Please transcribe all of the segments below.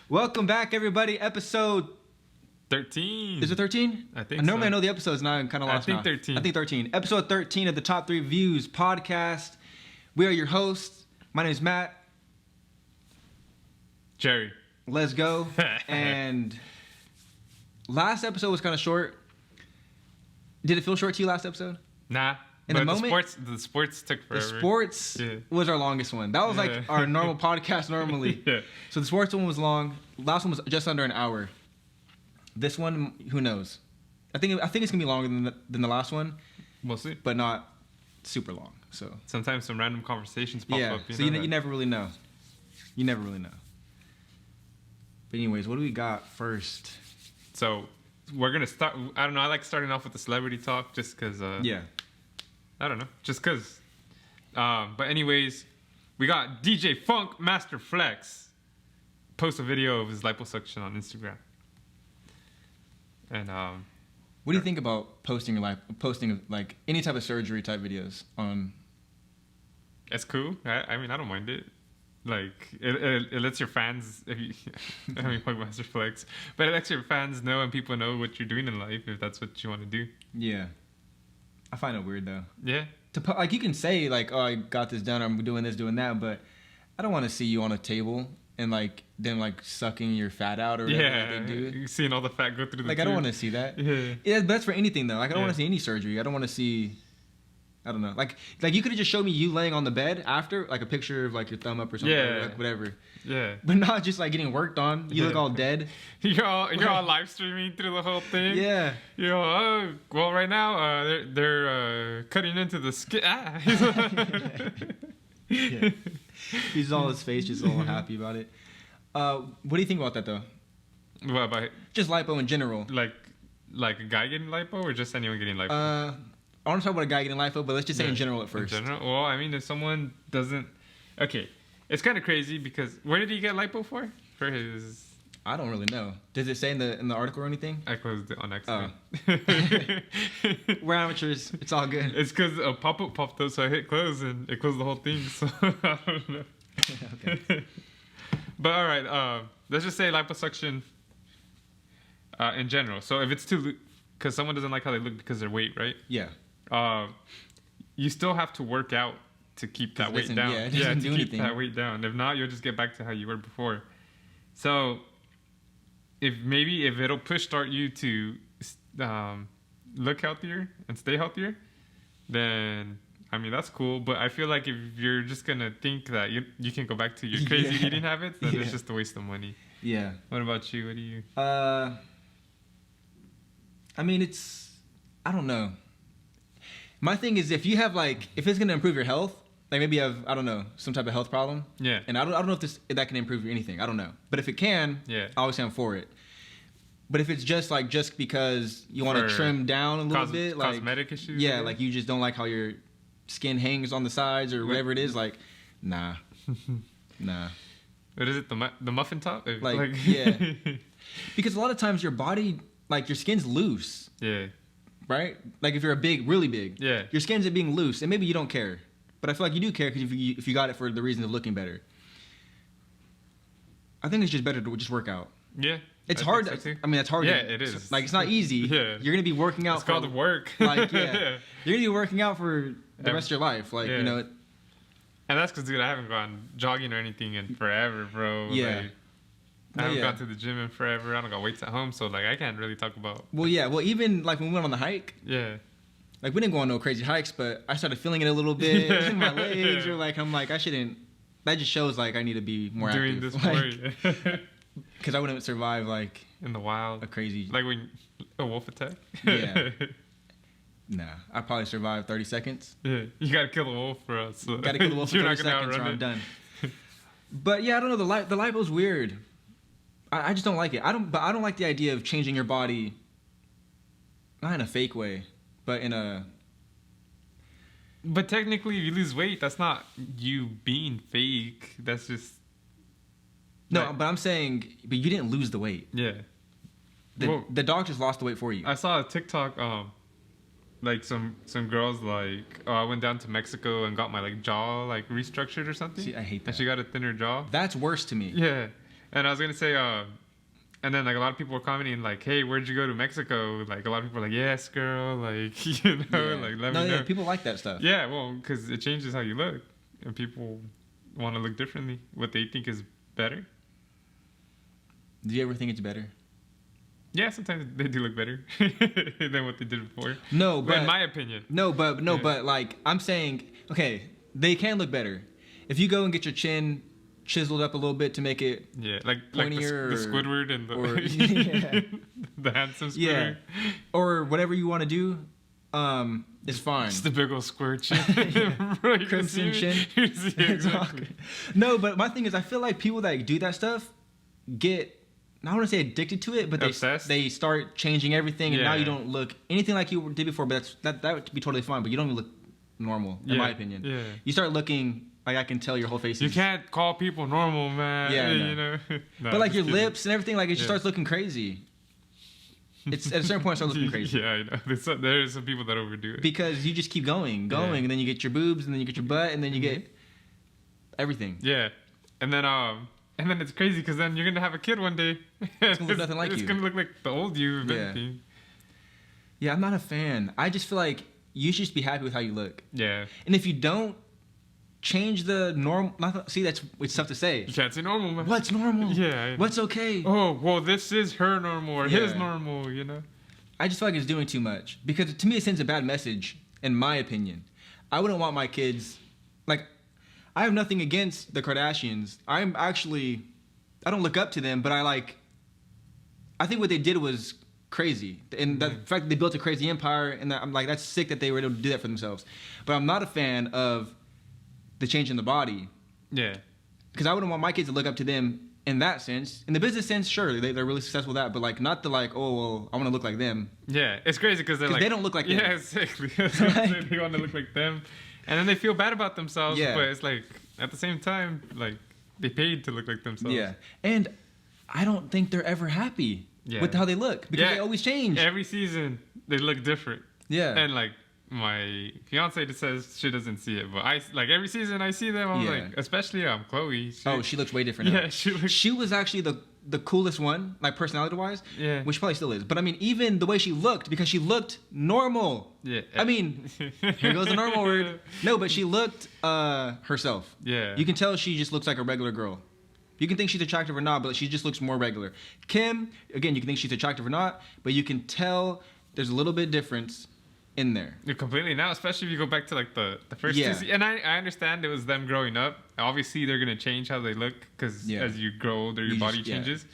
Welcome back, everybody. Episode 13. Is it 13? I think Normally so. I know the episodes, now I'm kind of lost. I think 13. I think 13. Episode 13 of the Top 3 Views podcast. We are your hosts. My name is Matt. Jerry. Let's go. And last episode was kind of short. Did it feel short to you last episode? Nah. In the moment? The sports took forever. The sports was our longest one. That was like our normal podcast normally. Yeah. So the sports one was long. Last one was just under an hour. This one, who knows? I think it's gonna be longer than the last one. We'll see. But not super long. So sometimes some random conversations pop up. So you never really know. You never really know. But anyways, what do we got first? So we're gonna start. I don't know. I like starting off with the celebrity talk just because. I don't know. Just because. But anyways, we got DJ Funk Master Flex post a video of his liposuction on Instagram. And what do you think about posting like any type of surgery type videos on? It's cool. I mean, I don't mind it. Like it lets your fans. Funk Master Flex, but it lets your fans know and people know what you're doing in life if that's what you want to do. Yeah. I find it weird though. Yeah. Like you can say like, oh, I got this done, or I'm doing this, doing that, but I don't want to see you on a table and like them like sucking your fat out or whatever they do. You're seeing all the fat go through the like tube. I don't want to see that. Yeah. That's for anything though. Like I don't want to see any surgery. I don't want to see. I don't know. Like you could have just showed me you laying on the bed after, like a picture of like your thumb up or something. Yeah. Or like whatever. Yeah. But not just like getting worked on. You look all dead. You're all live streaming through the whole thing. Yeah. You're all, well, right now they're cutting into the skin. Yeah. He's all his face, just all happy about it. What do you think about that though? What about just lipo in general? Like a guy getting lipo or just anyone getting lipo? I want to talk about a guy getting lipo, but let's just say in general at first. In general? Well, I mean, if someone doesn't... Okay, it's kind of crazy because... Where did he get lipo for? For his... I don't really know. Does it say in the article or anything? I closed it on accident. Oh. We're amateurs. It's all good. It's because a pop-up popped up, so I hit close and it closed the whole thing. So, I don't know. Okay. But all right, let's just say liposuction in general. So if it's too... Because someone doesn't like how they look because of their weight, right? Yeah. You still have to work out to keep that weight down. Yeah, to keep keep that weight down. If not, you'll just get back to how you were before. So, if it'll start you to look healthier and stay healthier, then I mean that's cool. But I feel like if you're just gonna think that you can go back to your crazy eating habits, then it's just a waste of money. Yeah. What about you? What do you? I mean, I don't know. My thing is if it's going to improve your health, like maybe you have, I don't know, some type of health problem. Yeah. And I don't know if that can improve anything. I don't know. But if it can, obviously I'm for it. But if it's just because you want to trim down a little bit, like cosmetic issues. Yeah, like you just don't like how your skin hangs on the sides or whatever it is, like, nah. What is it? The muffin top? Yeah. Because a lot of times your body, like your skin's loose. Yeah. Right? Like if you're really big. Yeah. Your skin's being loose, and maybe you don't care. But I feel like you do care because if you got it for the reason of looking better. I think it's just better to just work out. Yeah. It's hard. I mean, it's hard. Yeah, it is. Like, it's not easy. Yeah. You're going to be working out. It's called work. Like, yeah. You're going to be working out for the rest of your life. Like, you know. And that's because, dude, I haven't gone jogging or anything in forever, bro. Yeah. Like, I haven't gone to the gym in forever. I don't got weights at home, so like I can't really talk about. Well, yeah. Well, even like when we went on the hike. Yeah. Like we didn't go on no crazy hikes, but I started feeling it a little bit in my legs, or like I'm like I shouldn't. That just shows like I need to be more doing active. This more. Because I wouldn't survive like in the wild. A crazy. Like when a wolf attack. Yeah. Nah, I probably survived 30 seconds. Yeah, you gotta kill the wolf for us. So. Gotta kill the wolf for 30 seconds, or I'm done. But yeah, I don't know. The lipo's weird. I just don't like it. I don't like the idea of changing your body. Not in a fake way, but in a. But technically, if you lose weight, that's not you being fake. That's just. No, but I'm saying, but you didn't lose the weight. Yeah. The doctors lost the weight for you. I saw a TikTok. like some girls like, oh, I went down to Mexico and got my like jaw like restructured or something. See, I hate that. And she got a thinner jaw. That's worse to me. Yeah, and I was gonna say, and then like a lot of people were commenting like, hey, where'd you go to Mexico? Like a lot of people were like, yes, girl, like you know, like let me know. Yeah, people like that stuff. Yeah, well, because it changes how you look, and people want to look differently. What they think is better. Do you ever think it's better? Yeah, sometimes they do look better than what they did before. No, but in my opinion. But like I'm saying, okay, they can look better. If you go and get your chin chiseled up a little bit to make it like pointier, the Squidward and the handsome Squidward. Yeah, or whatever you want to do, it's fine. Just the big old square chin, right, crimson chin. Exactly. No, but my thing is, I feel like people that do that stuff get. I don't want to say addicted to it, but they start changing everything, and now you don't look anything like you did before. But that would be totally fine. But you don't even look normal, in my opinion. Yeah. You start looking like I can tell your whole face. You can't call people normal, man. Yeah, you know. No, but like your lips and everything, like it just starts looking crazy. It's at a certain point it starts looking crazy. Yeah, I know. There's some people that overdo it because you just keep going, and then you get your boobs, and then you get your butt, and then you get everything. Yeah, and then it's crazy because then you're gonna have a kid one day. It's gonna look nothing like you. It's gonna look like the old you. Yeah, I'm not a fan. I just feel like you should just be happy with how you look. Yeah. And if you don't change the norm, it's tough to say. You can't say normal, man. What's normal? Yeah. What's okay? Oh, well, this is her normal or his normal, you know? I just feel like it's doing too much because to me it sends a bad message, in my opinion. I wouldn't want my kids, like, I have nothing against the Kardashians. I don't look up to them, but I think what they did was crazy. And the fact that they built a crazy empire, and I'm like, that's sick that they were able to do that for themselves. But I'm not a fan of the change in the body. Yeah. Because I wouldn't want my kids to look up to them in that sense. In the business sense, sure, they're really successful with that, but like not the like, oh, well, I want to look like them. Yeah, it's crazy because they're like... they don't look like them. Yeah, exactly. They want to look like them. And then they feel bad about themselves, but it's like, at the same time, like, they paid to look like themselves. Yeah. And I don't think they're ever happy with how they look, because they always change. Every season, they look different. Yeah. And, like, my fiance says she doesn't see it, but every season I see them, I'm like, especially Chloe. She looks way different now. Yeah, she was actually the coolest one, like personality-wise. Yeah. Which probably still is. But I mean, even the way she looked, because she looked normal. Yeah. I mean, here goes the normal word. No, but she looked herself. Yeah. You can tell she just looks like a regular girl. You can think she's attractive or not, but she just looks more regular. Kim, again, you can think she's attractive or not, but you can tell there's a little bit difference in there. You're completely now, especially if you go back to like the first two seasons. And I understand it was them growing up. Obviously, they're gonna change how they look because as you grow older, your body changes.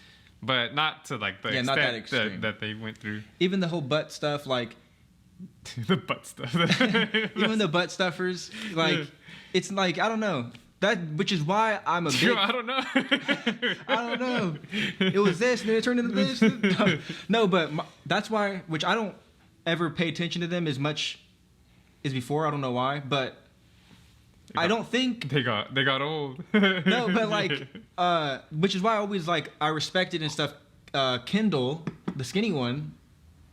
But not to like the extent that they went through. Even the whole butt stuff, like the butt stuff. Even the butt stuffers, like it's like I don't know. Which is why I'm a big... I don't know. I don't know. It was this, and then it turned into this. No, but that's why, which I don't ever pay attention to them as much as before. I don't know why, but I don't think... They got old. No, but like, which is why I always like, I respected and stuff, Kendall, the skinny one,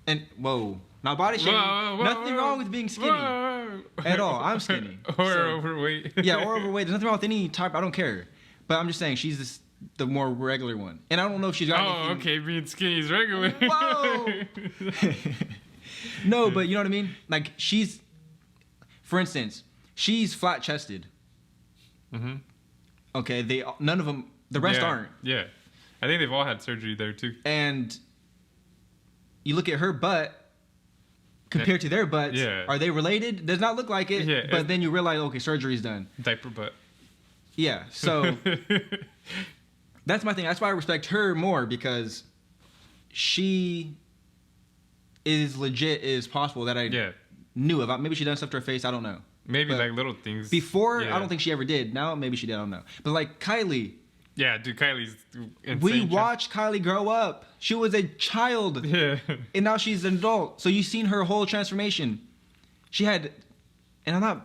and, not body shaming. Nothing wrong with being skinny at all. I'm skinny. Or overweight. Yeah, or overweight. There's nothing wrong with any type. I don't care. But I'm just saying she's the more regular one. And I don't know if she's got anything. Okay. Being skinny is regular. Whoa! No, but you know what I mean? Like, for instance, she's flat-chested. Mm-hmm. Okay, none of them, the rest aren't. Yeah. I think they've all had surgery there, too. And you look at her butt, compared to their butts, are they related? Does not look like it, but then you realize, okay, surgery's done. Diaper butt. Yeah, so that's my thing. That's why I respect her more, because she is legit as possible that I knew about. Maybe she done stuff to her face, I don't know. Maybe like little things. Before, I don't think she ever did. Now, maybe she did, I don't know. But like Kylie. Yeah, dude, Kylie's insane. We watched Kylie grow up. She was a child. Yeah. And now she's an adult. So you've seen her whole transformation. She had... And I'm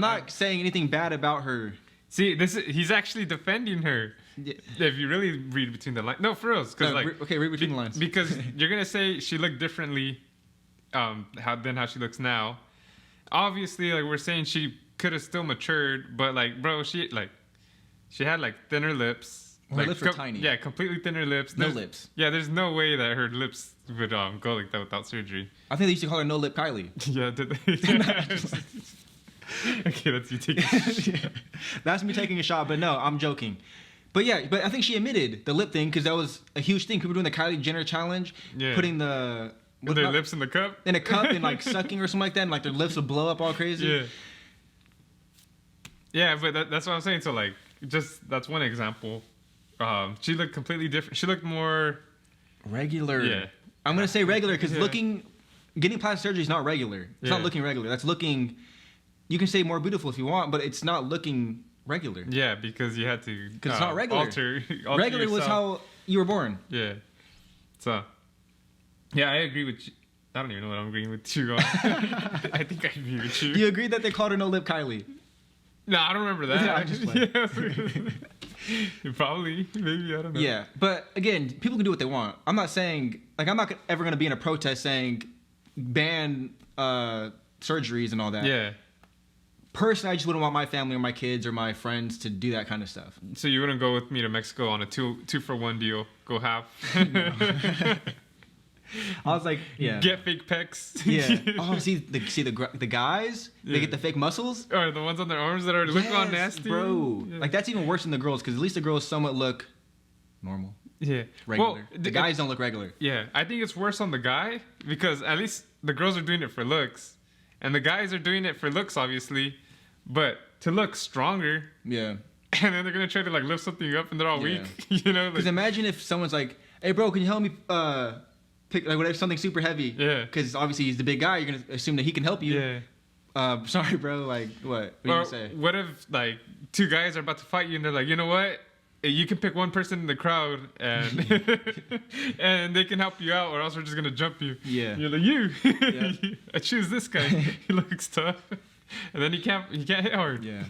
not saying anything bad about her. See, he's actually defending her. Yeah. If you really read between the lines. No, for real. Read between the lines. Because you're going to say she looked differently how she looks now. Obviously, like we're saying, she could have still matured, but like, bro, she had like thinner lips. Her lips were tiny. Yeah, completely thinner lips. No lips. Yeah, there's no way that her lips would go like that without surgery. I think they used to call her No Lip Kylie. Yeah, did they? Okay, that's you taking a shot. Yeah. That's me taking a shot, but no, I'm joking. But yeah, but I think she admitted the lip thing because that was a huge thing. People doing the Kylie Jenner challenge, putting their lips in the cup? In a cup and like sucking or something like that, and like their lips would blow up all crazy. Yeah. Yeah, but that's what I'm saying. So like, just that's one example. She looked completely different. She looked more regular. Yeah. I'm gonna say regular because getting plastic surgery is not regular. It's not looking regular. That's looking. You can say more beautiful if you want, but it's not looking regular. Yeah, because you had to. Because it's not regular. Alter regular yourself. was how you were born. Yeah. So. Yeah, I agree with you. I don't even know what I'm agreeing with you on. I think I agree with you. You agreed that they called her No Lip Kylie. No, I don't remember that. Yeah, I just Probably, maybe, I don't know. Yeah, but again, people can do what they want. I'm not saying, like, I'm not ever going to be in a protest saying ban surgeries and all that. Yeah. Personally, I just wouldn't want my family or my kids or my friends to do that kind of stuff. So you wouldn't go with me to Mexico on a 2-for-1 deal? Go half? I was like, yeah. Get fake pecs. Yeah. Oh, see the guys? They get the fake muscles? Or the ones on their arms that are looking all nasty? Bro. Yeah. Like, that's even worse than the girls, because at least the girls somewhat look normal. Yeah. Regular. Well, the guys don't look regular. Yeah. I think it's worse on the guy, because at least the girls are doing it for looks. And the guys are doing it for looks, obviously. But to look stronger. Yeah. And then they're going to try to, like, lift something up and they're all weak. You know? Because imagine if someone's like, hey, bro, can you help me pick like whatever something super heavy? Yeah. Because obviously he's the big guy. You're going to assume that he can help you. Yeah. Sorry, bro. Like, what? What are you going to say? What if, like, two guys are about to fight you and they're like, you know what? You can pick one person in the crowd and and they can help you out, or else we're just going to jump you. Yeah. You're like, yeah. I choose this guy. He looks tough. And then he can't hit hard. Yeah.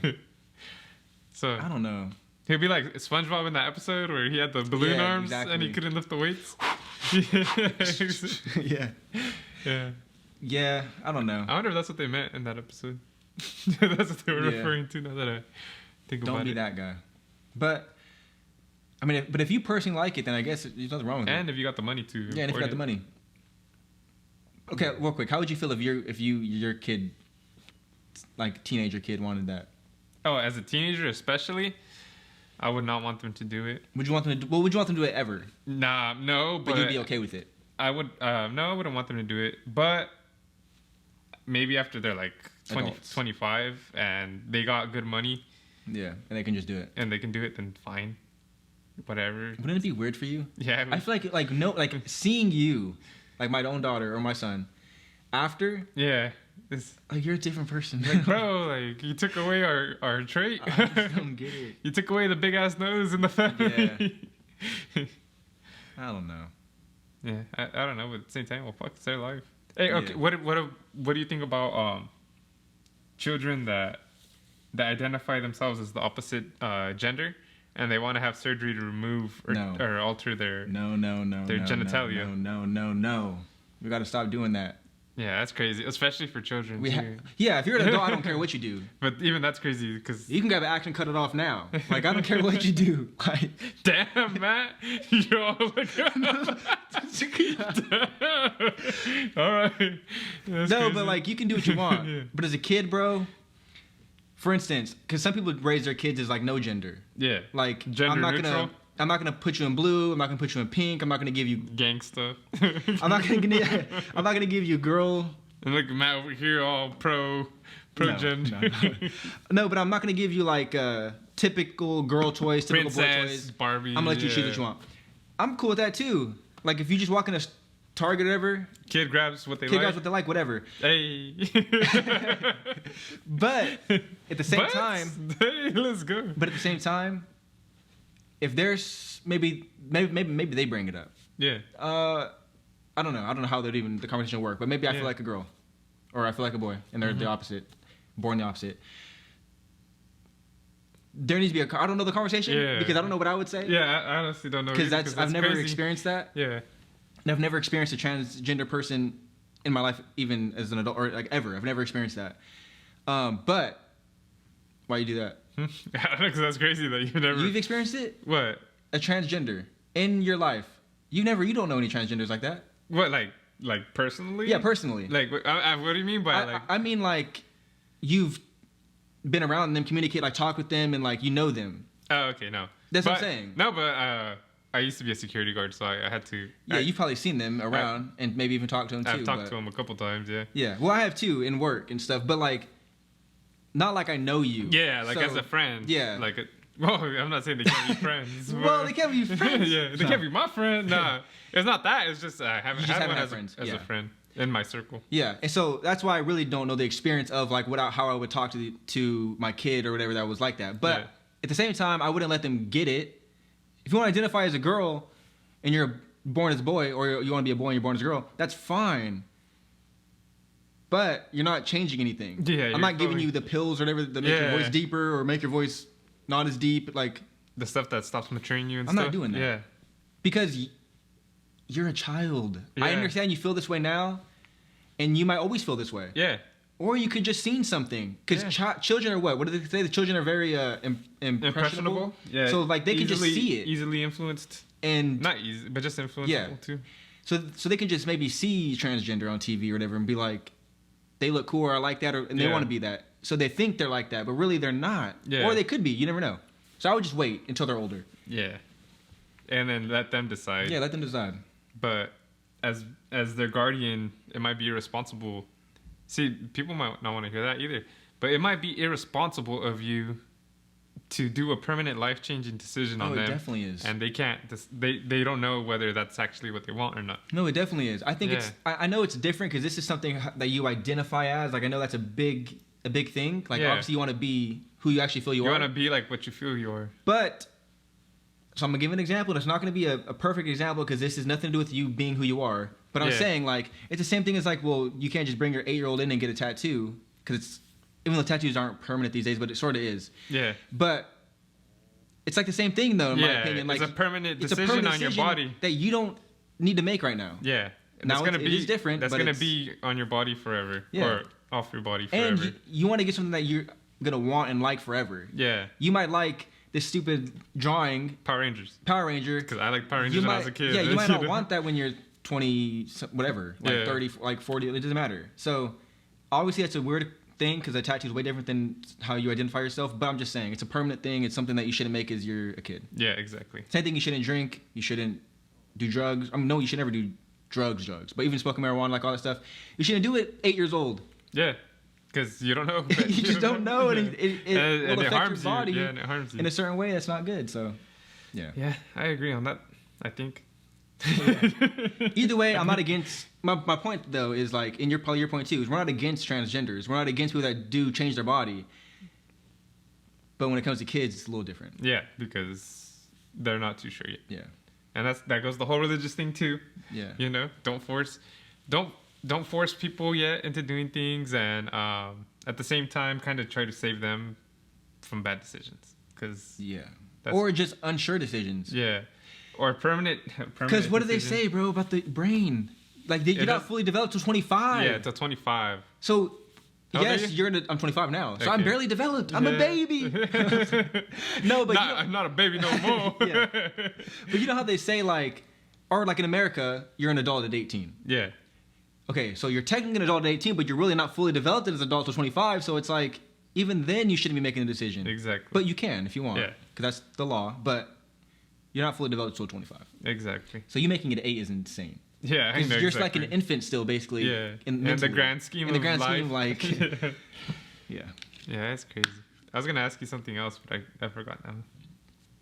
So I don't know. He'll be like SpongeBob in that episode where he had the balloon arms and he couldn't lift the weights. Yeah. Yeah. Yeah. I don't know. I wonder if that's what they meant in that episode. That's what they were referring to. Now that I think about it. Don't be that guy. But I mean, if you personally like it, then I guess there's nothing wrong with it. And if you got the money to. Yeah, and if you got the money. Okay, real quick, how would you feel if your kid, like teenager kid, wanted that? Oh, as a teenager especially, I would not want them to do it. Would you want them to? Well, would you want them to do it ever? Nah, no. But you'd be okay with it. I would. No, I wouldn't want them to do it. But maybe after they're like 25 and they got good money. Yeah, and they can just do it. And they can do it, then fine. Whatever. Wouldn't it be weird for you? Yeah. I feel like seeing you, like my own daughter or my son, after. Yeah. Like, you're a different person. Like, bro, like, you took away our trait. I just don't get it. You took away the big ass nose in the family. Yeah. I don't know. Yeah, I don't know, but at the same time, well, fuck, it's their life. Hey, okay, what do you think about children that identify themselves as the opposite gender and they want to have surgery to remove or alter their genitalia? No. We got to stop doing that. Yeah, that's crazy, especially for children. Yeah, if you're an adult, I don't care what you do. But even that's crazy because you can grab an axe and cut it off now. Like, I don't care what you do. Like, damn, Matt, you're all like, all right. That's no, crazy. but like, you can do what you want. Yeah. But as a kid, bro, for instance, because some people raise their kids as like no gender. Yeah. Like, gender neutral. I'm not gonna put you in blue. I'm not gonna put you in pink. I'm not gonna give you gang stuff. I'm not gonna give you girl. And look, Matt over here, all pro gender. No, but I'm not gonna give you like typical girl toys, typical Princess, boy toys. Barbie. I'm gonna let you choose what you want. I'm cool with that too. Like, if you just walk in a Target or whatever, kid grabs what they like, whatever. Hey. But at the same time, hey, let's go. But at the same time, if there's maybe they bring it up. Yeah. I don't know. I don't know how the conversation will work. But maybe I feel like a girl, or I feel like a boy, and they're the opposite, born the opposite. There needs to be I don't know the conversation because I don't know what I would say. Yeah, I honestly don't know because I've never experienced that. Yeah. And I've never experienced a transgender person in my life, even as an adult, or like ever. I've never experienced that. But why you do that? I don't know, because that's crazy that you've experienced it. What? A transgender in your life? You don't know any transgenders like that. What, like personally? Yeah, personally. Like, what do you mean by like? I mean, like, you've been around them, communicate, like, talk with them, and like you know them. Oh, okay, no. That's what I'm saying. No, but I used to be a security guard, so I had to. Yeah, you've probably seen them around and maybe even talked to them too. I've talked to them a couple times, yeah. Yeah, well, I have too in work and stuff, but like, not like I know you. Yeah, like as a friend. Yeah. Like, well, I'm not saying they can't be friends. Well, they can't be friends. Yeah, they can't be my friend. Nah, it's not that. It's just I haven't had one as a friend in my circle. Yeah, and so that's why I really don't know the experience of like how I would talk to my kid or whatever that was like that. But at the same time, I wouldn't let them get it. If you want to identify as a girl and you're born as a boy, or you want to be a boy and you're born as a girl, that's fine. But you're not changing anything. Yeah, I'm not giving you the pills or whatever that make your voice deeper or make your voice not as deep. Like the stuff that stops maturing you and I'm stuff. not doing that. Yeah. Because you're a child. Yeah. I understand you feel this way now, and you might always feel this way. Yeah. Or you could just seen something. Because children are what? What do they say? The children are very impressionable. Yeah. So like they can just see it. Easily influenced. And not easy, but just influenceable too. So they can just maybe see transgender on TV or whatever and be like, they look cool or I like that, and they want to be that. So they think they're like that, but really they're not. Yeah. Or they could be. You never know. So I would just wait until they're older. Yeah. And then let them decide. Yeah, let them decide. But as their guardian, it might be irresponsible. See, people might not want to hear that either. But it might be irresponsible of you to do a permanent life-changing decision on them. It definitely is. And they can't. They don't know whether that's actually what they want or not. No, it definitely is. I think it's. I know it's different because this is something that you identify as. Like I know that's a big thing. Like obviously you want to be who you actually feel you are. You want to be like what you feel you are. But so I'm gonna give an example. And it's not gonna be a perfect example because this has nothing to do with you being who you are. But I'm saying like it's the same thing as like, well, you can't just bring your 8-year-old in and get a tattoo because it's, even though tattoos aren't permanent these days, but it sort of is. Yeah. But it's like the same thing though, in my opinion. Like it's a permanent decision on your body that you don't need to make right now. Yeah. Now it is different. That's gonna be on your body forever. Yeah. Or off your body forever. And you want to get something that you're gonna want and like forever. Yeah. You might like this stupid drawing. Power Rangers. Because I like Power Rangers when I was a kid. Yeah, you might not want that when you're 20, whatever, like 30, like 40. It doesn't matter. So obviously that's a weird thing because a tattoo is way different than how you identify yourself. But I'm just saying it's a permanent thing. It's something that you shouldn't make as you're a kid. Yeah, exactly. Same thing. You shouldn't drink. You shouldn't do drugs. No, you should never do drugs. But even smoking marijuana, like all that stuff, you shouldn't do it 8 years old. Yeah. Because you don't know. You just don't know, and it will affect your body. Yeah, and it harms you in a certain way that's not good. So, yeah. Yeah, I agree on that. I think. Either way, I'm not against. My point though is like in your point too is we're not against transgenders. We're not against people that do change their body. But when it comes to kids, it's a little different. Yeah, because they're not too sure yet. Yeah, and that goes the whole religious thing too. Yeah, you know, don't force people yet into doing things, and at the same time, kind of try to save them from bad decisions. Because or just unsure decisions. Yeah. Or permanent. Because what do they say, bro, about the brain? Like you're not fully developed till 25. Yeah, till 25. So yes, I'm 25 now, so I'm barely developed. I'm a baby. No, but I'm not a baby no more. Yeah. But you know how they say like in America, you're an adult at 18. Yeah. Okay, so you're technically an adult at 18, but you're really not fully developed as an adult till 25. So it's like even then you shouldn't be making a decision. Exactly. But you can if you want. Yeah. Because that's the law. But you're not fully developed until 25. Exactly. So you making it 8 is insane. Yeah, I know. You're just like an infant still, basically. Yeah. In the grand scheme of life. In the grand scheme, like. Yeah. Yeah, that's crazy. I was gonna ask you something else, but I forgot now.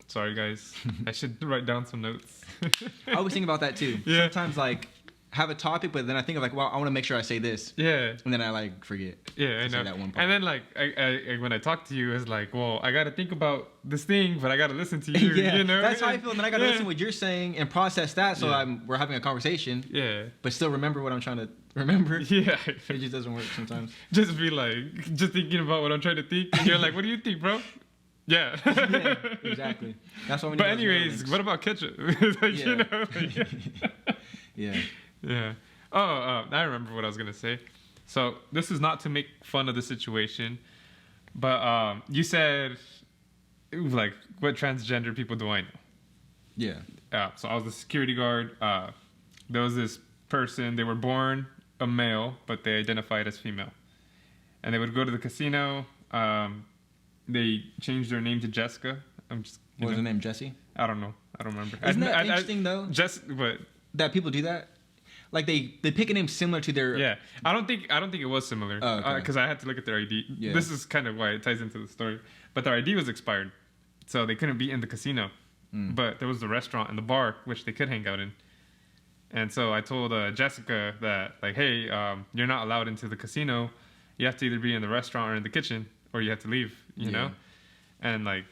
Sorry, guys. I should write down some notes. I was thinking about that too. Yeah. Sometimes like have a topic, but then I think of like, well, I want to make sure I say this. Yeah. And then I like forget. Yeah, I know. That one part. And then like I when I talk to you, it's like, well, I got to think about this thing, but I got to listen to you. Yeah. You know? That's how I feel. And then I got to listen to what you're saying and process that. So we're having a conversation. Yeah. But still remember what I'm trying to remember. Yeah. It just doesn't work sometimes. Just be like, just thinking about what I'm trying to think, and you're like, what do you think, bro? Yeah. Yeah, exactly. That's what we need. But anyways, what about ketchup? Like, you know. Yeah. Yeah. I remember what I was gonna say. So this is not to make fun of the situation, but you said like what transgender people do I know? Yeah. So I was a security guard. There was this person. They were born a male, but they identified as female, and they would go to the casino. They changed their name to Jessica. What was her name? Jessie? I don't know. I don't remember. Isn't that interesting though? But that people do that. Like they pick a name similar to their. Yeah, I don't think it was similar because I had to look at their ID. Yeah. This is kind of why it ties into the story. But their ID was expired, so they couldn't be in the casino. But there was the restaurant and the bar which they could hang out in. And so I told Jessica that like, hey, you're not allowed into the casino. You have to either be in the restaurant or in the kitchen, or you have to leave. You know, and like,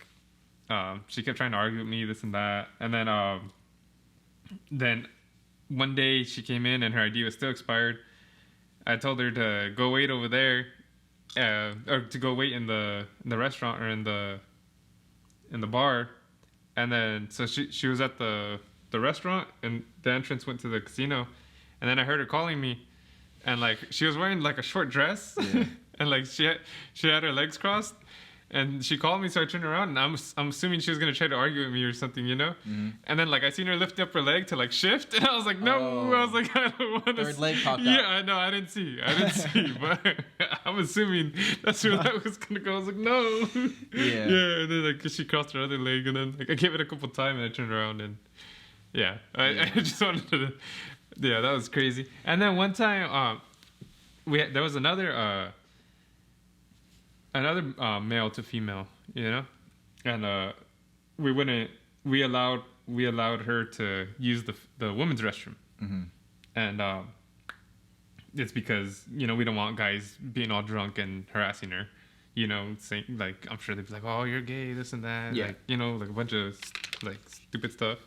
she kept trying to argue with me this and that, and then one day she came in and her ID was still expired. I told her to go wait over there, or to go wait in the restaurant or in the bar, and then so she was at the restaurant and the entrance went to the casino, and then I heard her calling me, and like she was wearing like a short dress, and like she had her legs crossed. And she called me, so I turned around, and I'm assuming she was gonna try to argue with me or something, you know. Mm-hmm. And then like I seen her lift up her leg to like shift, and I was like, no. I was like, I don't want to. Third leg popped out. Yeah, I know. I didn't see, but I'm assuming that's where that was gonna go. I was like, no. Yeah. Yeah. And then like she crossed her other leg, and then like I gave it a couple times, and I turned around, and I just wanted to. Yeah, that was crazy. And then one time, there was another male to female, you know, and we allowed her to use the women's restroom, and it's because, you know, we don't want guys being all drunk and harassing her, you know, saying like, I'm sure they'd be like, oh, you're gay, this and that, like, you know, like a bunch of like stupid stuff.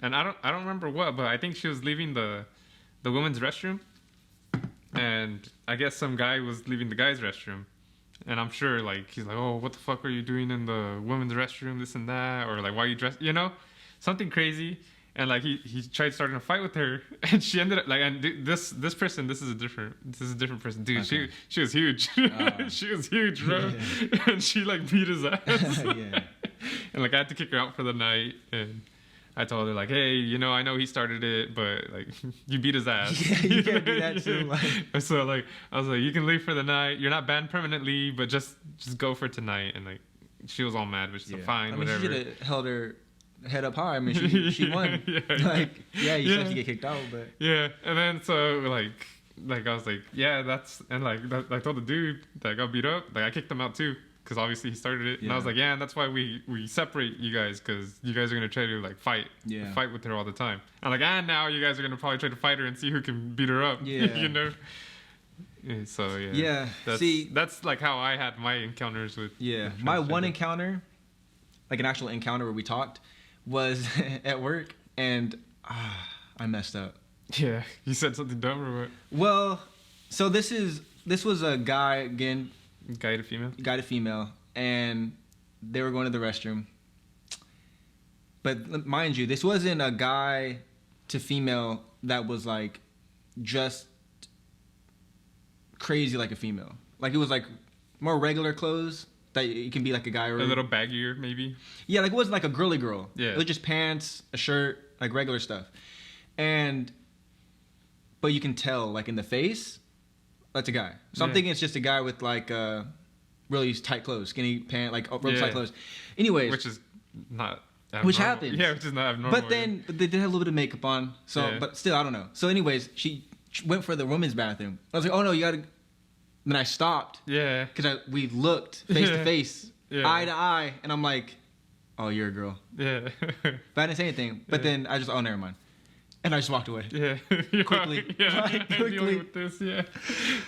And I don't remember what, but I think she was leaving the women's restroom, and I guess some guy was leaving the guy's restroom. And I'm sure, like, he's like, oh, what the fuck are you doing in the women's restroom, this and that? Or, like, why are you dressed? You know? Something crazy. And, like, he tried starting a fight with her. And she ended up, like, and this person, this is a different person. Dude, okay. She was huge. She was huge, bro. Yeah. And she, like, beat his ass. And, like, I had to kick her out for the night. And I told her, like, hey, you know, I know he started it, but, like, you beat his ass. Yeah, you can't do that too. Like. So, like, I was like, you can leave for the night. You're not banned permanently, but just go for tonight. And, like, she was all mad, but she's like, fine, whatever. She should have held her head up high. I mean, she won. You said she get kicked out, but. Yeah, and then so, like I was like, yeah, that's, and, like, I told the dude that got beat up, like, I kicked him out, too. Because obviously he started it, and I was like, yeah, and that's why we separate you guys, because you guys are gonna try to like fight with her all the time. I'm like, and now you guys are gonna probably try to fight her and see who can beat her up. Yeah, you know. So that's like how I had my encounters with. Yeah, my one encounter, like an actual encounter where we talked, was at work, and I messed up. Yeah, you said something dumb or what? Well, so this was a guy again. Guy to female, and they were going to the restroom. But mind you, this wasn't a guy to female that was like just crazy like a female. Like it was like more regular clothes that it can be like a guy or a little baggier maybe. Yeah, like it wasn't like a girly girl. Yeah, it was just pants, a shirt, like regular stuff. But you can tell like in the face. That's a guy. So I'm thinking it's just a guy with like really tight clothes, skinny pants, like really tight clothes. Anyways, which is not abnormal. Which happens. Yeah, which is not abnormal. But then they did have a little bit of makeup on. So, but still, I don't know. So, anyways, she went for the women's bathroom. I was like, oh no, you gotta. Then I stopped. Yeah. Because we looked face to face, eye to eye, and I'm like, oh, you're a girl. Yeah. But I didn't say anything. But then I just, oh, never mind. And I just walked away. Yeah. Quickly. Yeah. Like, quickly. With this,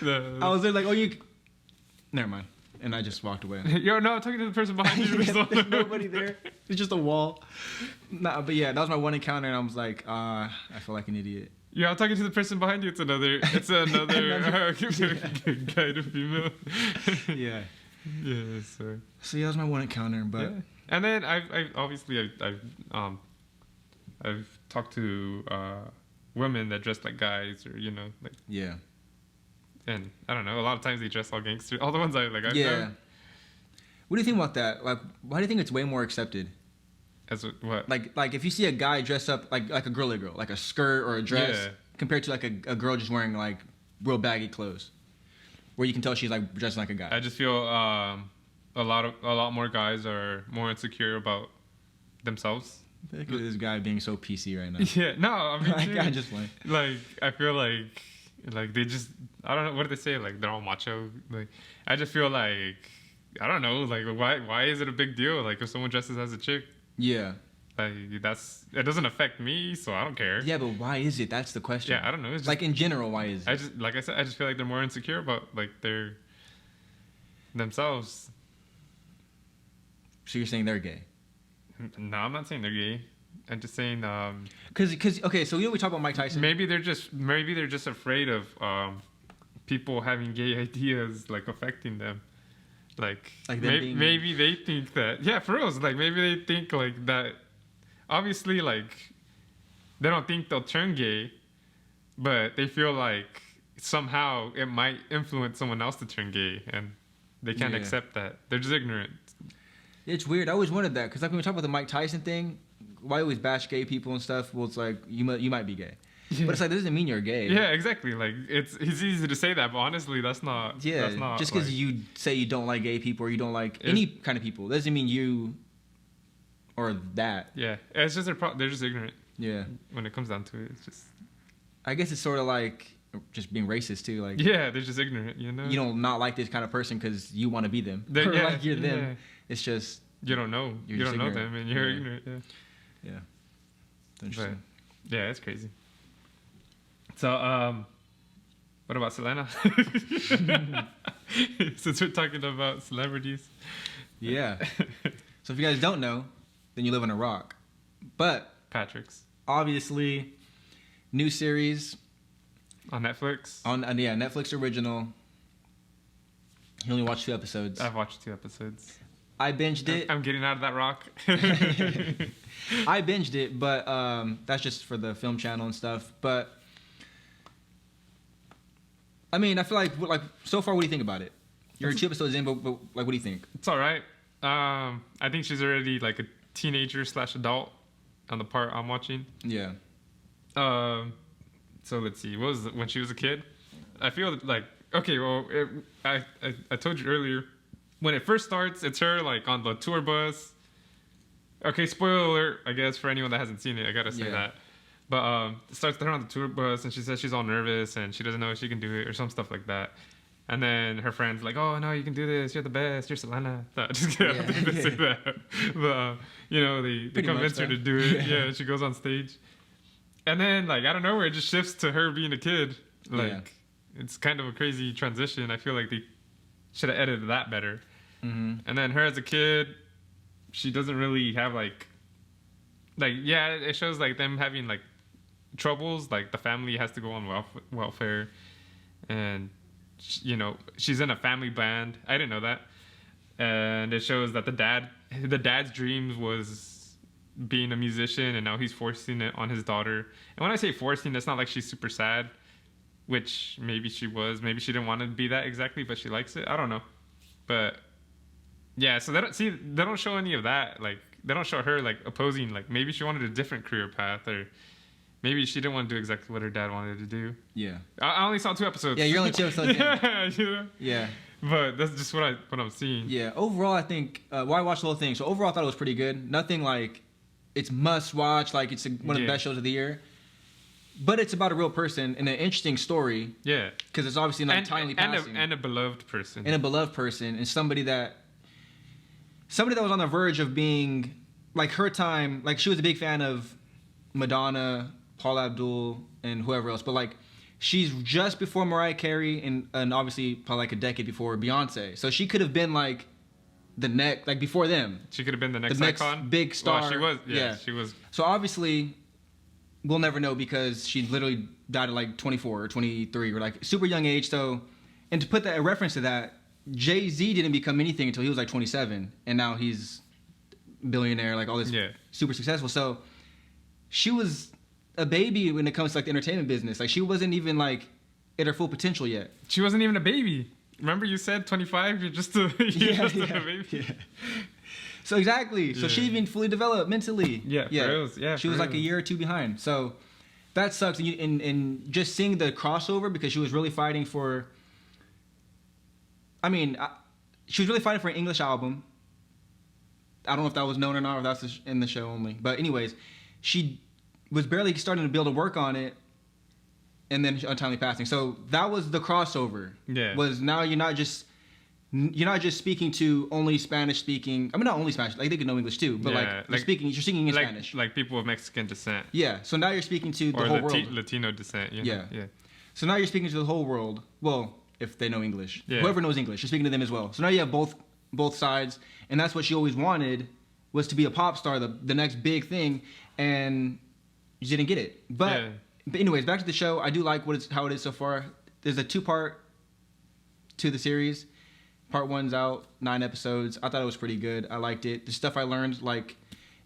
I was there like, oh, you... Never mind. And I just walked away. Yo, no, I'm talking to the person behind you. There's nobody there. It's just a wall. Nah, but yeah, that was my one encounter, and I was like, I feel like an idiot. Yeah, I'm talking to the person behind you. It's another guy to female. Yeah. Yeah, so yeah, that was my one encounter, but... Yeah. And then I've obviously I've talked to women that dress like guys, or like. Yeah. And I don't know. A lot of times they dress all gangster. All the ones I like. Yeah. What do you think about that? Like, why do you think it's way more accepted? As what? Like if you see a guy dress up like a girly girl, like a skirt or a dress, compared to like a girl just wearing like real baggy clothes, where you can tell she's like dressing like a guy. I just feel a lot more guys are more insecure about themselves. Look at this guy being so PC right now. Yeah, no, I mean, I just like I feel like they just, I don't know, what do they say? Like they're all macho. Like I just feel like, I don't know, like why is it a big deal? Like if someone dresses as a chick. Yeah. Like it doesn't affect me, so I don't care. Yeah, but why is it? That's the question. Yeah, I don't know. It's just, like in general, why is it? Like I said, I just feel like they're more insecure about like their themselves. So you're saying they're gay? No, I'm not saying they're gay. I'm just saying because okay, so we talk about Mike Tyson. Maybe they're just afraid of people having gay ideas like affecting them. Like maybe they think that, yeah, for real. Like maybe they think like that. Obviously, like they don't think they'll turn gay, but they feel like somehow it might influence someone else to turn gay, and they can't accept that. They're just ignorant. It's weird. I always wondered that because like when we talk about the Mike Tyson thing, why always bash gay people and stuff? Well, it's like you might be gay. Yeah. But it's like that doesn't mean you're gay. Yeah, exactly. Like it's easy to say that, but honestly, that's not. Yeah, that's not, just because you say you don't like gay people or you don't like any kind of people doesn't mean you or that. Yeah, it's just they're just ignorant. Yeah, when it comes down to it, it's just. I guess it's sort of like just being racist too. Like yeah, they're just ignorant. You don't not like this kind of person because you want to be them. Or yeah, like you're them. Yeah. It's just you don't know. You don't know them, and you're ignorant. Yeah. Yeah. Interesting. But, yeah, it's crazy. So, what about Selena? Since we're talking about celebrities. Yeah. So if you guys don't know, then you live on a rock. But Patrick's obviously new series on Netflix. Netflix original. You only watched 2 episodes. I've watched 2 episodes. I binged it. I'm getting out of that rock. I binged it, but that's just for the film channel and stuff. But I mean, I feel like so far, what do you think about it? You're 2 episodes in, but like, what do you think? It's all right. I think she's already like a teenager/adult on the part I'm watching. Yeah. So let's see. What was when she was a kid? I feel like okay. Well, I told you earlier. When it first starts, it's her like on the tour bus. Okay, spoiler alert, I guess, for anyone that hasn't seen it. I gotta say that. But it starts with her on the tour bus, and she says she's all nervous and she doesn't know if she can do it or some stuff like that. And then her friend's like, "Oh no, you can do this. You're the best. You're Selena." Just kidding. I don't think they say that. But they convince her to do it. Yeah, she goes on stage, and then like out of nowhere, it just shifts to her being a kid. Like it's kind of a crazy transition. I feel like they should have edited that better. Mm-hmm. And then her as a kid, she doesn't really have like it shows like them having like troubles. Like the family has to go on welfare, and she's in a family band. I didn't know that. And it shows that the dad's dreams was being a musician, and now he's forcing it on his daughter. And when I say forcing, it's not like she's super sad, which maybe she was. Maybe she didn't want to be that exactly, but she likes it. I don't know. But yeah, so they don't show any of that. Like they don't show her like opposing. Like maybe she wanted a different career path, or maybe she didn't want to do exactly what her dad wanted to do. Yeah. I only saw 2 episodes. Yeah, you're only 2 episodes. Yeah. But that's just what I'm seeing. Yeah. Overall, I think I watched the whole thing. So overall, I thought it was pretty good. Nothing like it's must watch. Like it's one of the best shows of the year. But it's about a real person and an interesting story. Yeah. Because it's obviously not timely passing. And a beloved person. And a beloved person. And somebody that was on the verge of being, like her time, like she was a big fan of Madonna, Paula Abdul, and whoever else. But like she's just before Mariah Carey and obviously probably like a decade before Beyonce. So she could have been like the next, like before them. She could have been the next icon. Big star. Well, she was. Yeah, she was. So obviously we'll never know because she literally died at like 24 or 23 or like super young age. So, and to put that a reference to that, Jay-Z didn't become anything until he was like 27, and now he's billionaire, like all this super successful. So she was a baby when it comes to like the entertainment business. Like she wasn't even like at her full potential yet. She wasn't even a baby. Remember you said 25? You're just a baby. Yeah. So exactly. So she even fully developed mentally. Yeah. She was like a year or two behind. So that sucks. And just seeing the crossover because she was really fighting for. I mean, she was really fighting for an English album. I don't know if that was known or not, or if that's in the show only. But anyways, she was barely starting to be able to work on it, and then untimely passing. So that was the crossover. Yeah. Was now you're not just speaking to only Spanish speaking. I mean, not only Spanish. Like they could know English too, but you're speaking in Spanish. Like people of Mexican descent. Yeah. So now you're speaking to the whole world. Latino descent. You know? Yeah. So now you're speaking to the whole world. Well, if they know English, yeah. Whoever knows English, you're speaking to them as well. So now you have both sides, and that's what she always wanted, was to be a pop star, the next big thing, and you didn't get it. But anyways, back to the show. I do like how it is so far. There's a 2-part to the series. Part 1's out, 9 episodes. I thought it was pretty good. I liked it. The stuff I learned, like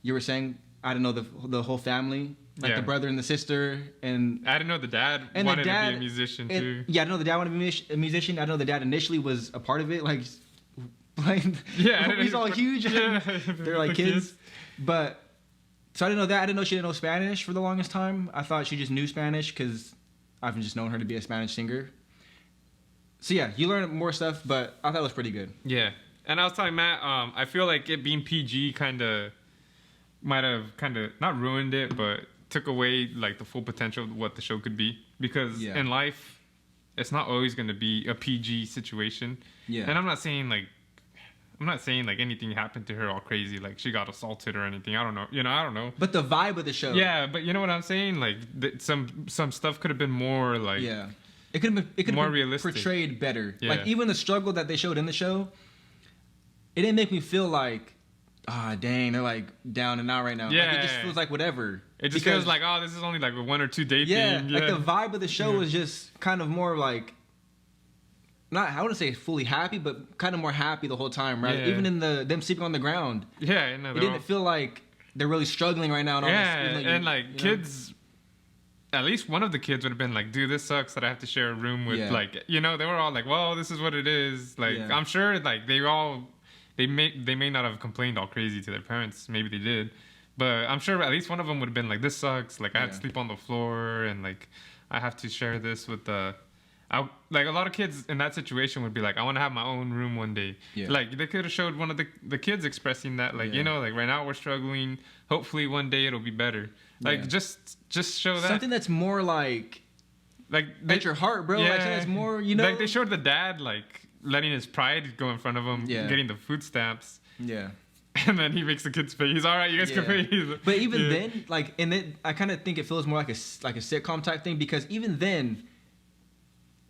you were saying, I didn't know the whole family, like the brother and the sister, and I didn't know the dad wanted to be a musician too. Yeah, I didn't know the dad wanted to be a musician. I didn't know the dad initially was a part of it. Like he's all huge. Yeah. They're like kids. But so I didn't know that. I didn't know she didn't know Spanish for the longest time. I thought she just knew Spanish because I've just known her to be a Spanish singer. So yeah, you learn more stuff, but I thought it was pretty good. Yeah, and I was telling Matt, I feel like it being PG might have not ruined it, but took away like the full potential of what the show could be. Because in life, it's not always going to be a PG situation. Yeah, and I'm not saying like anything happened to her all crazy, like she got assaulted or anything. I don't know. I don't know. But the vibe of the show. Yeah, but you know what I'm saying? Like some stuff could have been more like. Yeah. It could have been more realistic, portrayed better. Yeah. Like even the struggle that they showed in the show, it didn't make me feel like, dang, they're like down and out right now. Yeah, like, it just feels like whatever. It just feels like, this is only like a 1 or 2 day thing. Yeah, like the vibe of the show was just kind of more like, I wouldn't say fully happy, but kind of more happy the whole time, right? Yeah. Even in them sleeping on the ground. Yeah, it didn't feel like they're really struggling right now. And all this, kids. At least one of the kids would have been like, dude, this sucks that I have to share a room with, they were all like, well, this is what it is. Like, I'm sure, like, they may not have complained all crazy to their parents. Maybe they did. But I'm sure at least one of them would have been like, this sucks. Like, I have to sleep on the floor, and, like, I have to share this with like, a lot of kids in that situation would be like, I want to have my own room one day. Yeah. Like, they could have showed one of the kids expressing that, like, like, right now we're struggling. Hopefully one day it'll be better. Like, just show that. Something that's more like at your heart, bro. Yeah. Like, something that's more, Like, they showed the dad, like, letting his pride go in front of him, getting the food stamps. Yeah. And then he makes the kids pay. He's all right, you guys can pay. But even then, like, and then I kind of think it feels more like a sitcom type thing, because even then,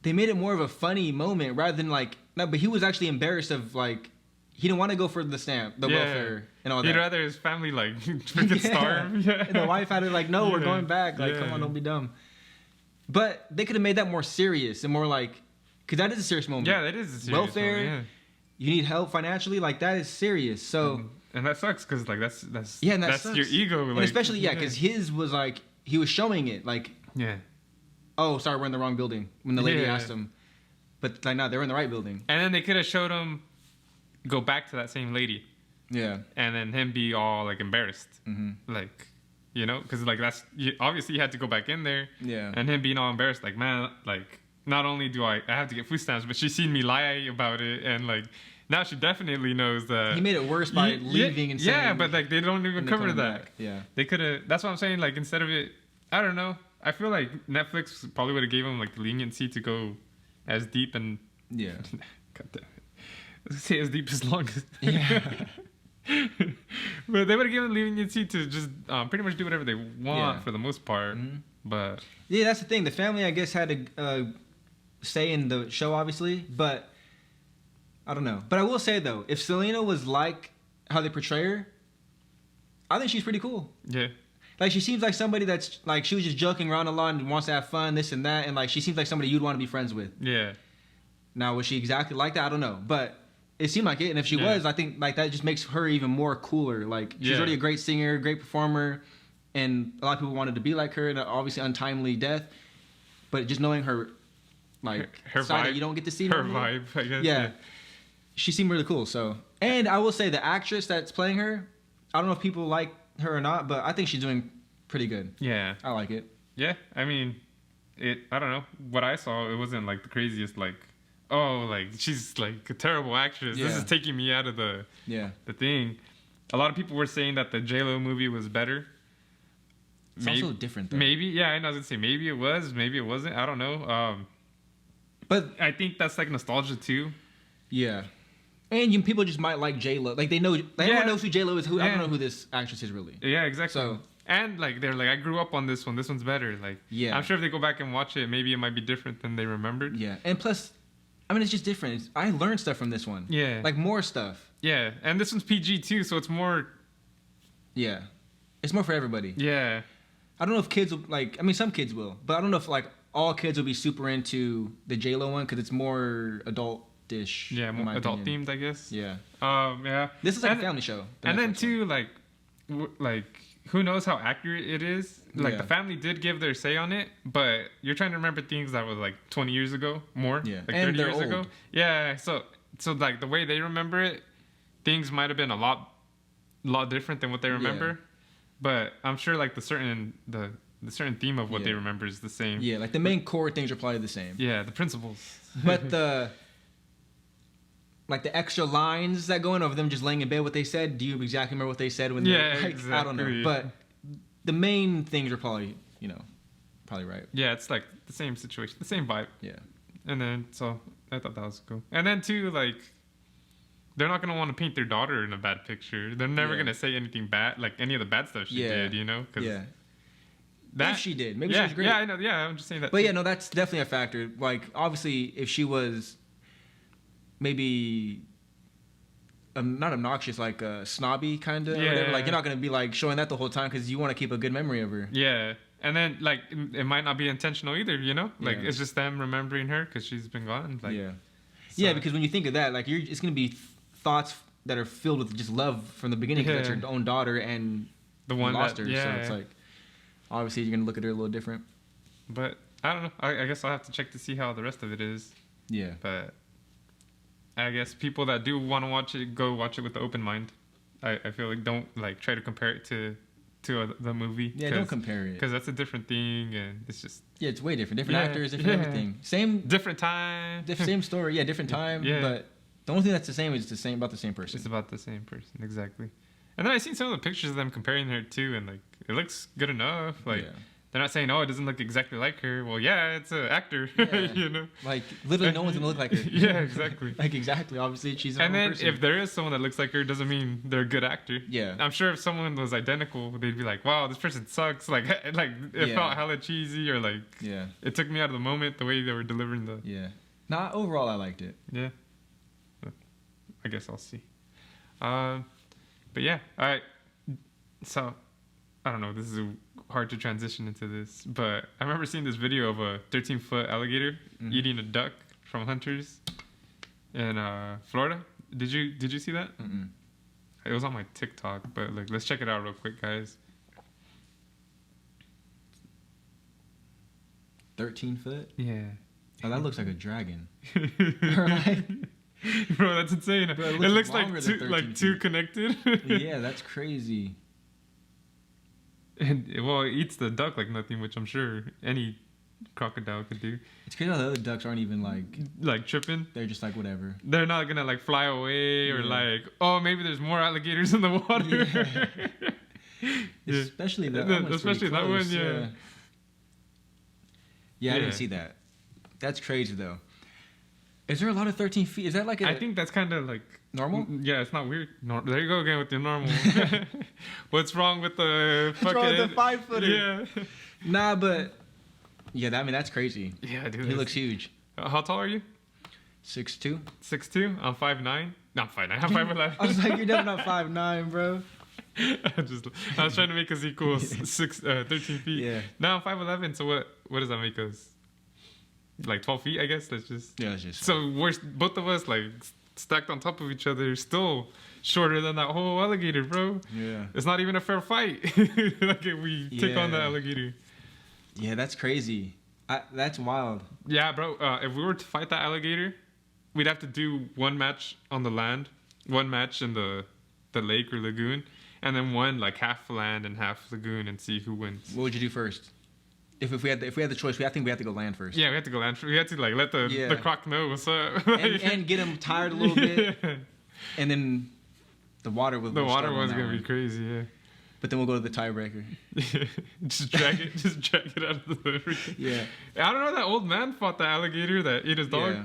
they made it more of a funny moment rather than like, no, but he was actually embarrassed of like, he didn't want to go for the welfare and all that. He'd rather his family like freaking starve. Yeah. And the wife had to like, no, we're going back. Like, come on, don't be dumb. But they could have made that more serious and more like, because that is a serious moment. Yeah, that is a serious welfare. Moment, yeah. You need help financially. Like, that is serious. So. And that sucks because like that's that's your ego. Like, and especially because his was like, he was showing it like. Yeah. Oh, sorry, we're in the wrong building. When the lady asked him, but like, no, they're in the right building. And then they could have showed him go back to that same lady. Yeah. And then him be all like embarrassed, like, because like obviously he had to go back in there. Yeah. And him being all embarrassed, like, man, like not only do I have to get food stamps, but she's seen me lie about it, and like now she definitely knows that he made it worse by leaving and saying. Yeah, but like they don't even cover that. Back. Yeah. They could have. That's what I'm saying. Like instead of it, I don't know. I feel like Netflix probably would have gave him like the leniency to go as deep and God damn it. Let's say as deep as long as but they would have given leniency to just pretty much do whatever they want for the most part. But that's the thing. The family, I guess, had a say in the show, obviously, but I don't know. But I will say though, if Selena was like how they portray her, I think she's pretty cool. Yeah. Like, she seems like somebody that's, like, she was just joking around a lot and wants to have fun, this and that, and, like, she seems like somebody you'd want to be friends with. Yeah. Now, was she exactly like that? I don't know. But it seemed like it, and if she was, I think, like, that just makes her even more cooler. Like, she's already a great singer, great performer, and a lot of people wanted to be like her, and obviously untimely death. But just knowing her, like her side vibe, that you don't get to see her normally, vibe, I guess. Yeah, she seemed really cool. So, and I will say the actress that's playing her, I don't know if people like her or not, but I think she's doing pretty good. Yeah, I like it. Yeah, I mean, I don't know. What I saw, it wasn't like the craziest, like, oh, like she's like a terrible actress. This is taking me out of the thing. A lot of people were saying that the J-Lo movie was better. It's also different, though. Maybe, yeah, I was gonna say maybe it was, maybe it wasn't. I don't know. But I think that's like nostalgia too. Yeah, and people just might like J-Lo. Like they know, everyone knows who J-Lo is. I don't know who this actress is really. Yeah, exactly. So. And like they're like, I grew up on this one. This one's better. Like, I'm sure if they go back and watch it, maybe it might be different than they remembered. Yeah, and plus, I mean, it's just different. I learned stuff from this one. Yeah, like more stuff. Yeah, and this one's PG too, so it's more. Yeah, it's more for everybody. Yeah, I don't know if kids will like. I mean, some kids will, but I don't know if like all kids will be super into the J-Lo one because it's more adult-ish. Yeah, more adult themed, I guess. Yeah. Yeah. This is like a family show. And then too, like, who knows how accurate it is? Like the family did give their say on it, but you're trying to remember things that was like 20 years ago, more, like 30 years ago. Yeah. So like the way they remember it, things might have been a lot different than what they remember. Yeah. But I'm sure like the certain theme of what they remember is the same. Yeah, like the main core things are probably the same. Yeah, the principles. But the extra lines that go in over them just laying in bed what they said, do you exactly remember what they said when exactly. I don't know. But the main things are probably, probably right. Yeah, it's like the same situation, the same vibe. Yeah. And then so I thought that was cool. And then too, like, they're not going to want to paint their daughter in a bad picture. They're never going to say anything bad, like any of the bad stuff she did, Cause if she did. Maybe she was great. Yeah, I know. Yeah, I'm just saying that. But no, that's definitely a factor. Like, obviously, if she was maybe not obnoxious, like snobby kind of, or whatever, like, you're not going to be like showing that the whole time because you want to keep a good memory of her. Yeah. And then, like, it might not be intentional either, Like, it's just them remembering her because she's been gone. Like, yeah, because when you think of that, like, it's going to be thoughts that are filled with just love from the beginning because that's your own daughter and the one lost her. So it's like, obviously, you're going to look at her a little different. But I don't know. I guess I'll have to check to see how the rest of it is. Yeah. But I guess people that do want to watch it, go watch it with an open mind. I feel like don't like try to compare it to the movie. Yeah, don't compare it. Because that's a different thing, and it's just... Yeah, it's way different. Different actors, different everything. Same... Different time. Same story. Yeah, different time. Yeah. But the only thing that's the same is about the same person. It's about the same person, exactly. And then I seen some of the pictures of them comparing her too, and like it looks good enough. Like they're not saying, "Oh, it doesn't look exactly like her." Well, yeah, it's an actor, Like literally, no one's gonna look like her. Yeah, exactly. Like exactly. Obviously, she's. And then if there is someone that looks like her, doesn't mean they're a good actor. Yeah. I'm sure if someone was identical, they'd be like, "Wow, this person sucks." Like it felt hella cheesy, or like it took me out of the moment the way they were delivering the. Yeah. Nah, overall, I liked it. Yeah. I guess I'll see. But yeah, so I don't know. This is hard to transition into this, but I remember seeing this video of a 13-foot alligator eating a duck from hunters in Florida. Did you see that? Mm-mm. It was on my TikTok, but like, let's check it out real quick, guys. 13 foot? Yeah. Oh, that looks like a dragon. Bro, that's insane. Bro, it looks like two connected. Yeah, that's crazy. And it eats the duck like nothing, which I'm sure any crocodile could do. It's crazy how the other ducks aren't even like tripping. They're just like whatever. They're not gonna like fly away or like, oh, maybe there's more alligators in the water. Especially that one. Yeah. Yeah, I didn't see that. That's crazy though. Is there a lot of 13 feet? Is that like I think that's kind of like... Normal? Yeah, it's not weird. There you go again with your normal. What's wrong with the fucking... What's wrong with the 5-footer? Yeah. Nah, but... Yeah, that's crazy. Yeah, dude. He looks huge. How tall are you? 6'2". 6'2"? I'm 5'9". Not 5'9". I'm 5'11". I was like, you're definitely not 5'9", bro. I was trying to make us equal 13 feet. Yeah. Now I'm 5'11", so what does that make us? Like 12 feet, I guess. Let's just... Yeah, let's just... So both of us like stacked on top of each other, still shorter than that whole alligator, bro. Yeah. It's not even a fair fight. Like if we take on the alligator. Yeah, that's crazy. That's wild. Yeah, bro. If we were to fight that alligator, we'd have to do one match on the land, one match in the lake or lagoon, and then one like half land and half lagoon, and see who wins. What would you do first? If we had the choice, I think we have to go land first. Yeah, we have to go land. We have to like let the croc know what's up, and get him tired a little bit, and then the water was gonna be crazy. Yeah. But then we'll go to the tiebreaker. just drag it out of the river. Yeah. I don't know. That old man fought the alligator that ate his dog. Yeah.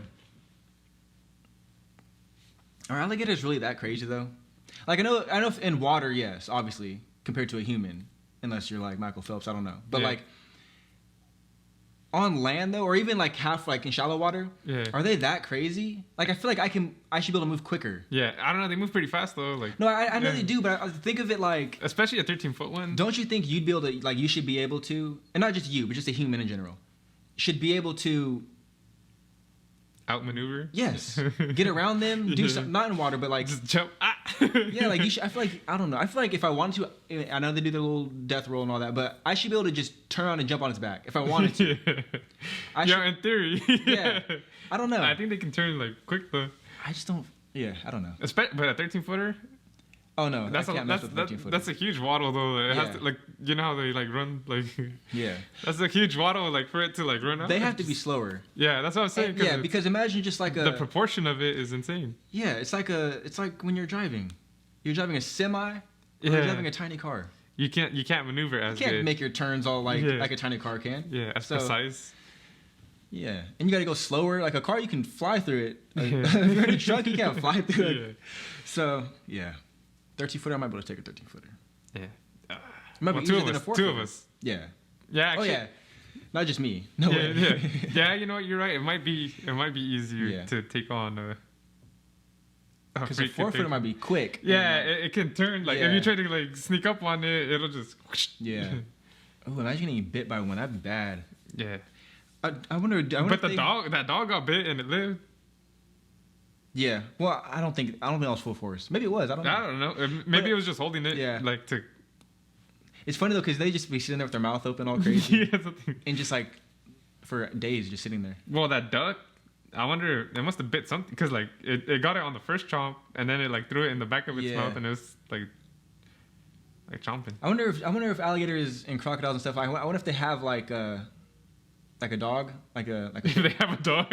Are alligators really that crazy though? Like I know if in water, yes, obviously, compared to a human, unless you're like Michael Phelps, I don't know. But like on land though, or even like half like in shallow water, are they that crazy? Like I feel like I should be able to move quicker. Yeah, I don't know. They move pretty fast though. Like no, I know they do, but I think of it like especially a 13-foot one. Don't you think you'd be able to like you should be able to, and not just you, but just a human in general, should be able to outmaneuver? Yes, get around them, do something not in water, but like just jump. Yeah, like you should. I feel like I don't know. I feel like if I wanted to, I know they do their little death roll and all that, but I should be able to just turn around and jump on its back if I wanted to. In theory. Yeah, I don't know. I think they can turn like quick though. I just don't. Yeah, I don't know. But a 13-footer. Oh no, that's a huge waddle though. It has to, like, you know how they like run like. Yeah. That's a huge waddle, like for it to like run out. They have to be slower. Yeah, that's what I'm saying. Yeah, because imagine just like the proportion of it is insane. Yeah, it's like when you're driving. You're driving a semi. Or you're driving a tiny car. You can't maneuver as you can't make your turns all like a tiny car can. Yeah, as precise. Yeah, and you gotta go slower. Like a car, you can fly through it. Like, if you're in a truck, you can't fly through it. Yeah. So yeah. 13-footer, I might be able to take a 13-footer. Yeah. Might be easier than a 4-footer. Two of us. Yeah. Yeah. Actually, yeah. Not just me. No way. Yeah. Yeah. You know what? You're right. It might be easier to take on. Because a 4-footer might be quick. Yeah, it can turn. Like if you try to like sneak up on it, it'll just. Yeah. Oh, imagine getting bit by one. That'd be bad. Yeah. I wonder. But that dog got bit and it lived. Yeah. Well, I don't think that was full force. Maybe it was. I don't know. Maybe it was just holding it. Yeah. Like to. It's funny though because they just be sitting there with their mouth open all crazy. Yeah. And just like for days just sitting there. Well, that duck, I wonder, it must have bit something because like it got it on the first chomp and then it like threw it in the back of its mouth and it was like chomping. I wonder if alligators and crocodiles and stuff. I wonder if they have like a dog, like a. If they have a dog.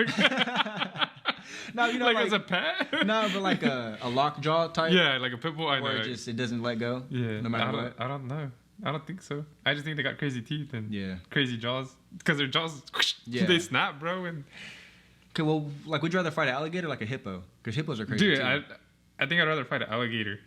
No, you know, like as a pet. No, but like a lockjaw type. Yeah, like a pit bull. Where it doesn't let go. Yeah, no matter what. I don't know. I don't think so. I just think they got crazy teeth and crazy jaws because their jaws they snap, bro. And okay, well, like, would you rather fight an alligator or like a hippo? Because hippos are crazy. Dude, too. I think I'd rather fight an alligator.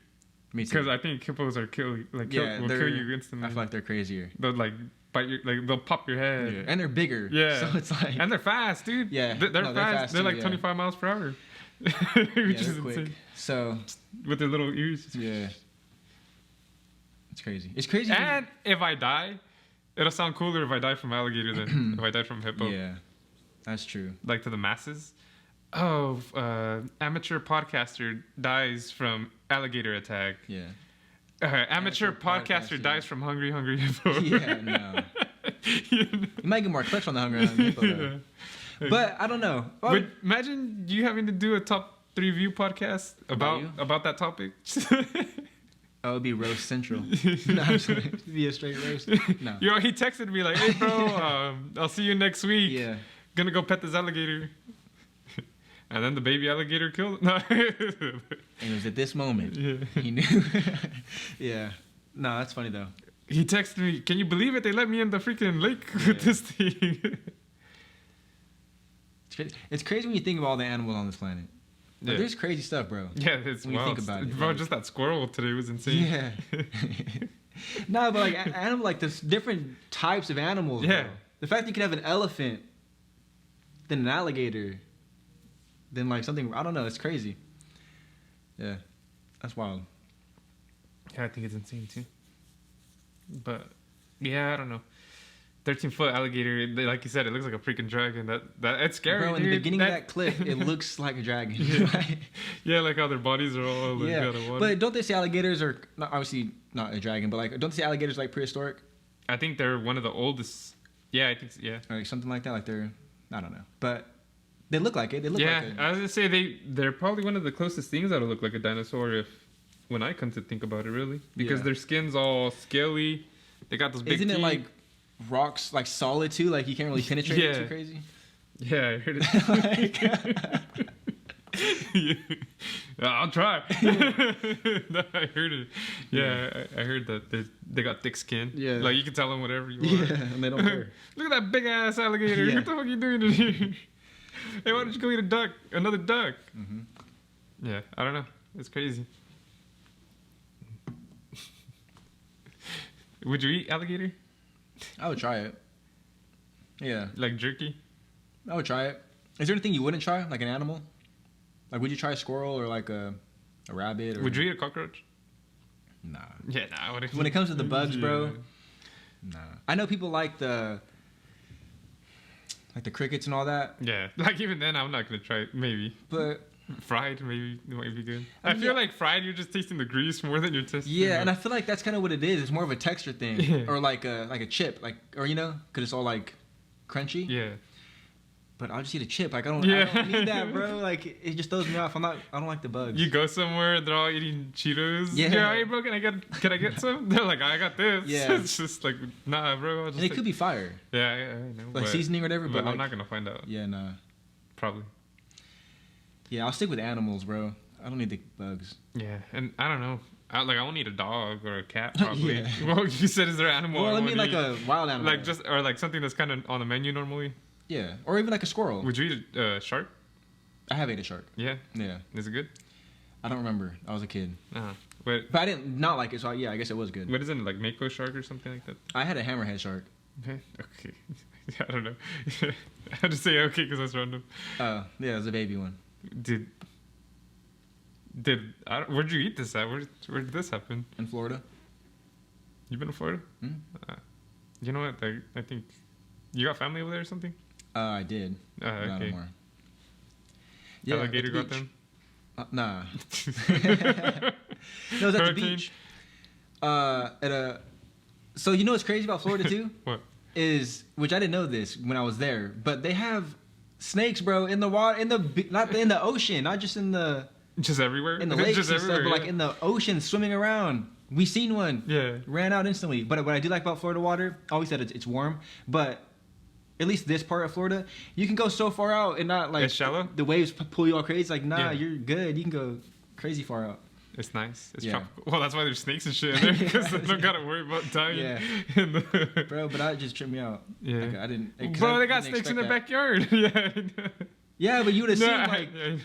Me too. Because I think hippos are will kill you instantly. I feel like they're crazier. They'll like bite your they'll pop your head. Yeah. And they're bigger. Yeah. So it's like and they're fast, dude. Yeah. They're fast. They're too, like 25 miles per hour. Which is quick. insane. So with their little ears. Yeah. It's crazy. It's crazy. And if I die, it'll sound cooler if I die from alligator than if I die from hippo. Yeah. That's true. Like to the masses. Oh, amateur podcaster dies from alligator attack. Yeah. Amateur podcaster dies from hungry hippo. Yeah, no. You might get more clicks on the hungry hippo though. Yeah. But I don't know. But imagine you having to do a top 3 view podcast about that topic. Oh, it'd be roast central. No, it'd be a straight roast. No. Yo, he texted me like, "Hey, bro, I'll see you next week. Yeah. Gonna go pet this alligator." And then the baby alligator killed it. No. And it was at this moment he knew. Yeah. No, that's funny though. He texted me, "Can you believe it? They let me in the freaking lake with this thing." It's crazy when you think of all the animals on this planet. Like, there's crazy stuff, bro. Yeah, it's when you think about it. Bro, like, just that squirrel today was insane. Yeah. No, but like animal, like there's different types of animals. Yeah. Bro. The fact that you can have an elephant, then an alligator, then like something, I don't know, it's crazy. Yeah. That's wild. Yeah, I think it's insane too. But yeah, I don't know. 13-foot alligator. Like you said, it looks like a freaking dragon. That it's scary. Bro, in dude. the beginning of that clip, it looks like a dragon. Yeah, like how their bodies are all like out of water. But don't they say alligators are obviously not a dragon, but like don't they say alligators like prehistoric? I think they're one of the oldest. Yeah, I think so, yeah. Or like something like that. Like they're, I don't know, but they look like it. They look like it. I was gonna say they're probably one of the closest things that'll look like a dinosaur when I come to think about it, really, because their skin's all scaly. They got those big Isn't teeth. it like rocks, like solid too? Like you can't really penetrate it too crazy. Yeah, I heard it. I'll try. No, I heard it. Yeah, I heard that they got thick skin. Yeah, like you can tell them whatever you want. Yeah, and they don't care. Look at that big ass alligator. What the fuck are you doing in here? Hey, why don't you go eat another duck? Mm-hmm. Yeah, I don't know. It's crazy. Would you eat alligator? I would try it. Yeah. Like jerky? I would try it. Is there anything you wouldn't try? Like an animal? Like would you try a squirrel or like a rabbit? Or... Would you eat a cockroach? Nah. Yeah, nah. When it comes to the bugs, bro. Nah. I know people like the crickets and all that. Yeah. Like even then I'm not gonna try it, maybe. But fried, maybe it might be good. I feel like fried, you're just tasting the grease more than you're tasting. Yeah, and I feel like that's kind of what it is. It's more of a texture thing, or like a chip, like or because it's all like crunchy. Yeah. But I'll just eat a chip. Like I don't need that, bro. Like it just throws me off. I don't like the bugs. You go somewhere, they're all eating Cheetos. Yeah. Hey, bro, can I get some? They're like, I got this. Yeah. It's just like, nah, bro. And it could be fire. Yeah, I know. Like seasoning or whatever. But I'm not gonna find out. Yeah, nah. Probably. Yeah, I'll stick with animals, bro. I don't need the bugs. Yeah, and I don't know. I won't eat a dog or a cat, probably. Yeah. Well, you said, is there an animal? Well, I mean, like a wild animal. Like something that's kind of on the menu normally. Yeah, or even like a squirrel. Would you eat a shark? I have ate a shark. Yeah? Yeah. Is it good? I don't remember. I was a kid. Uh-huh. But I didn't not like it, so I guess it was good. What is it, like mako shark or something like that? I had a hammerhead shark. Okay. I don't know. I had to say okay because that's random. Yeah, it was a baby one. Where'd you eat this at? Where did this happen? In Florida. You been to Florida? Mm-hmm. You know what? I think you got family over there or something? I did. Okay. Not anymore. Yeah, Alligator got them? Nah. No, it was at the beach. So you know what's crazy about Florida too? What? Which I didn't know this when I was there, but they have snakes, bro, in the water, not in the ocean, not just in the... Just everywhere? In the lakes and stuff, but like in the ocean, swimming around. We seen one. Yeah. Ran out instantly. But what I do like about Florida water, always said it's warm, but at least this part of Florida, you can go so far out and not like... It's shallow? The waves pull you all crazy. It's like, nah, you're good. You can go crazy far out. It's nice. It's tropical. Well, that's why there's snakes and shit in there, because they don't gotta worry about dying. Yeah. Bro, but that just tripped me out. Yeah. Like, I didn't... Bro, they got snakes in their backyard. Yeah. Yeah, but you would have seen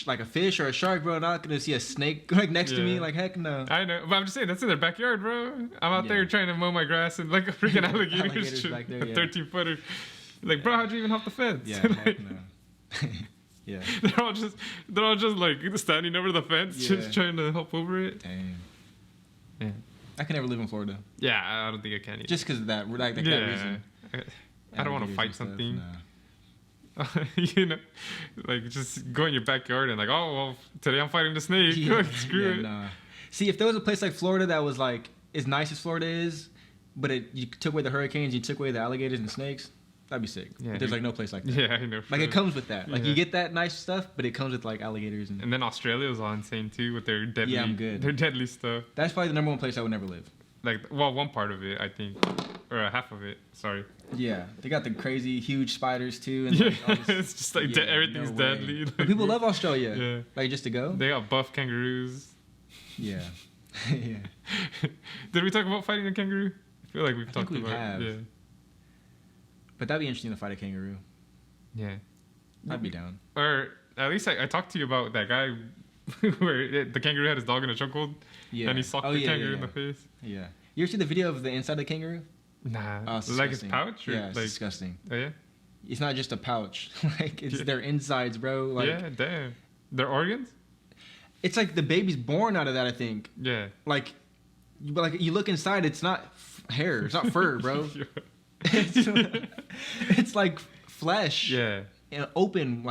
like a fish or a shark, bro. Not gonna see a snake like next to me. Like, heck no. I know, but I'm just saying that's in their backyard, bro. I'm out there trying to mow my grass and like a freaking alligator's back there, 13-footer. Like, bro, how'd you even hop the fence? Yeah, like, heck no. Yeah. They're all just like standing over the fence, just trying to hop over it. Damn. Yeah. I can never live in Florida. Yeah, I don't think I can either. Just because of that, that reason. I don't want to fight something. You know, like just go in your backyard and like, oh well, today I'm fighting the snake. Like, screw it. Nah. See, if there was a place like Florida that was like as nice as Florida is, but you took away the hurricanes, you took away the alligators and snakes, that'd be sick. Yeah, but there's like no place like that. Yeah, I know. Like it comes with that. Like you get that nice stuff, but it comes with like alligators and then Australia's all insane too with their deadly. Yeah, I'm good. Their deadly stuff. That's probably the number one place I would never live. Like, well, one part of it, I think, or half of it. Sorry. Yeah, they got the crazy huge spiders too, and it's just like everything's deadly. Like, but people love Australia. Yeah, like just to go. They got buff kangaroos. Yeah, yeah. Did we talk about fighting a kangaroo? I feel like we've talked about it. Yeah. But that'd be interesting to fight a kangaroo. Yeah, I'd be down. Or at least I talked to you about that guy where the kangaroo had his dog in a chokehold. Yeah, and he socked the kangaroo in the face. Yeah. You ever see the video of the inside of the kangaroo? Nah. Like his pouch? Or yeah, it's like, disgusting. Oh, yeah? It's not just a pouch. Like, it's their insides, bro. Like, yeah, damn. Their organs? It's like the baby's born out of that, I think. Yeah. Like you look inside, it's not hair. It's not fur, bro. It's like flesh. Yeah. And open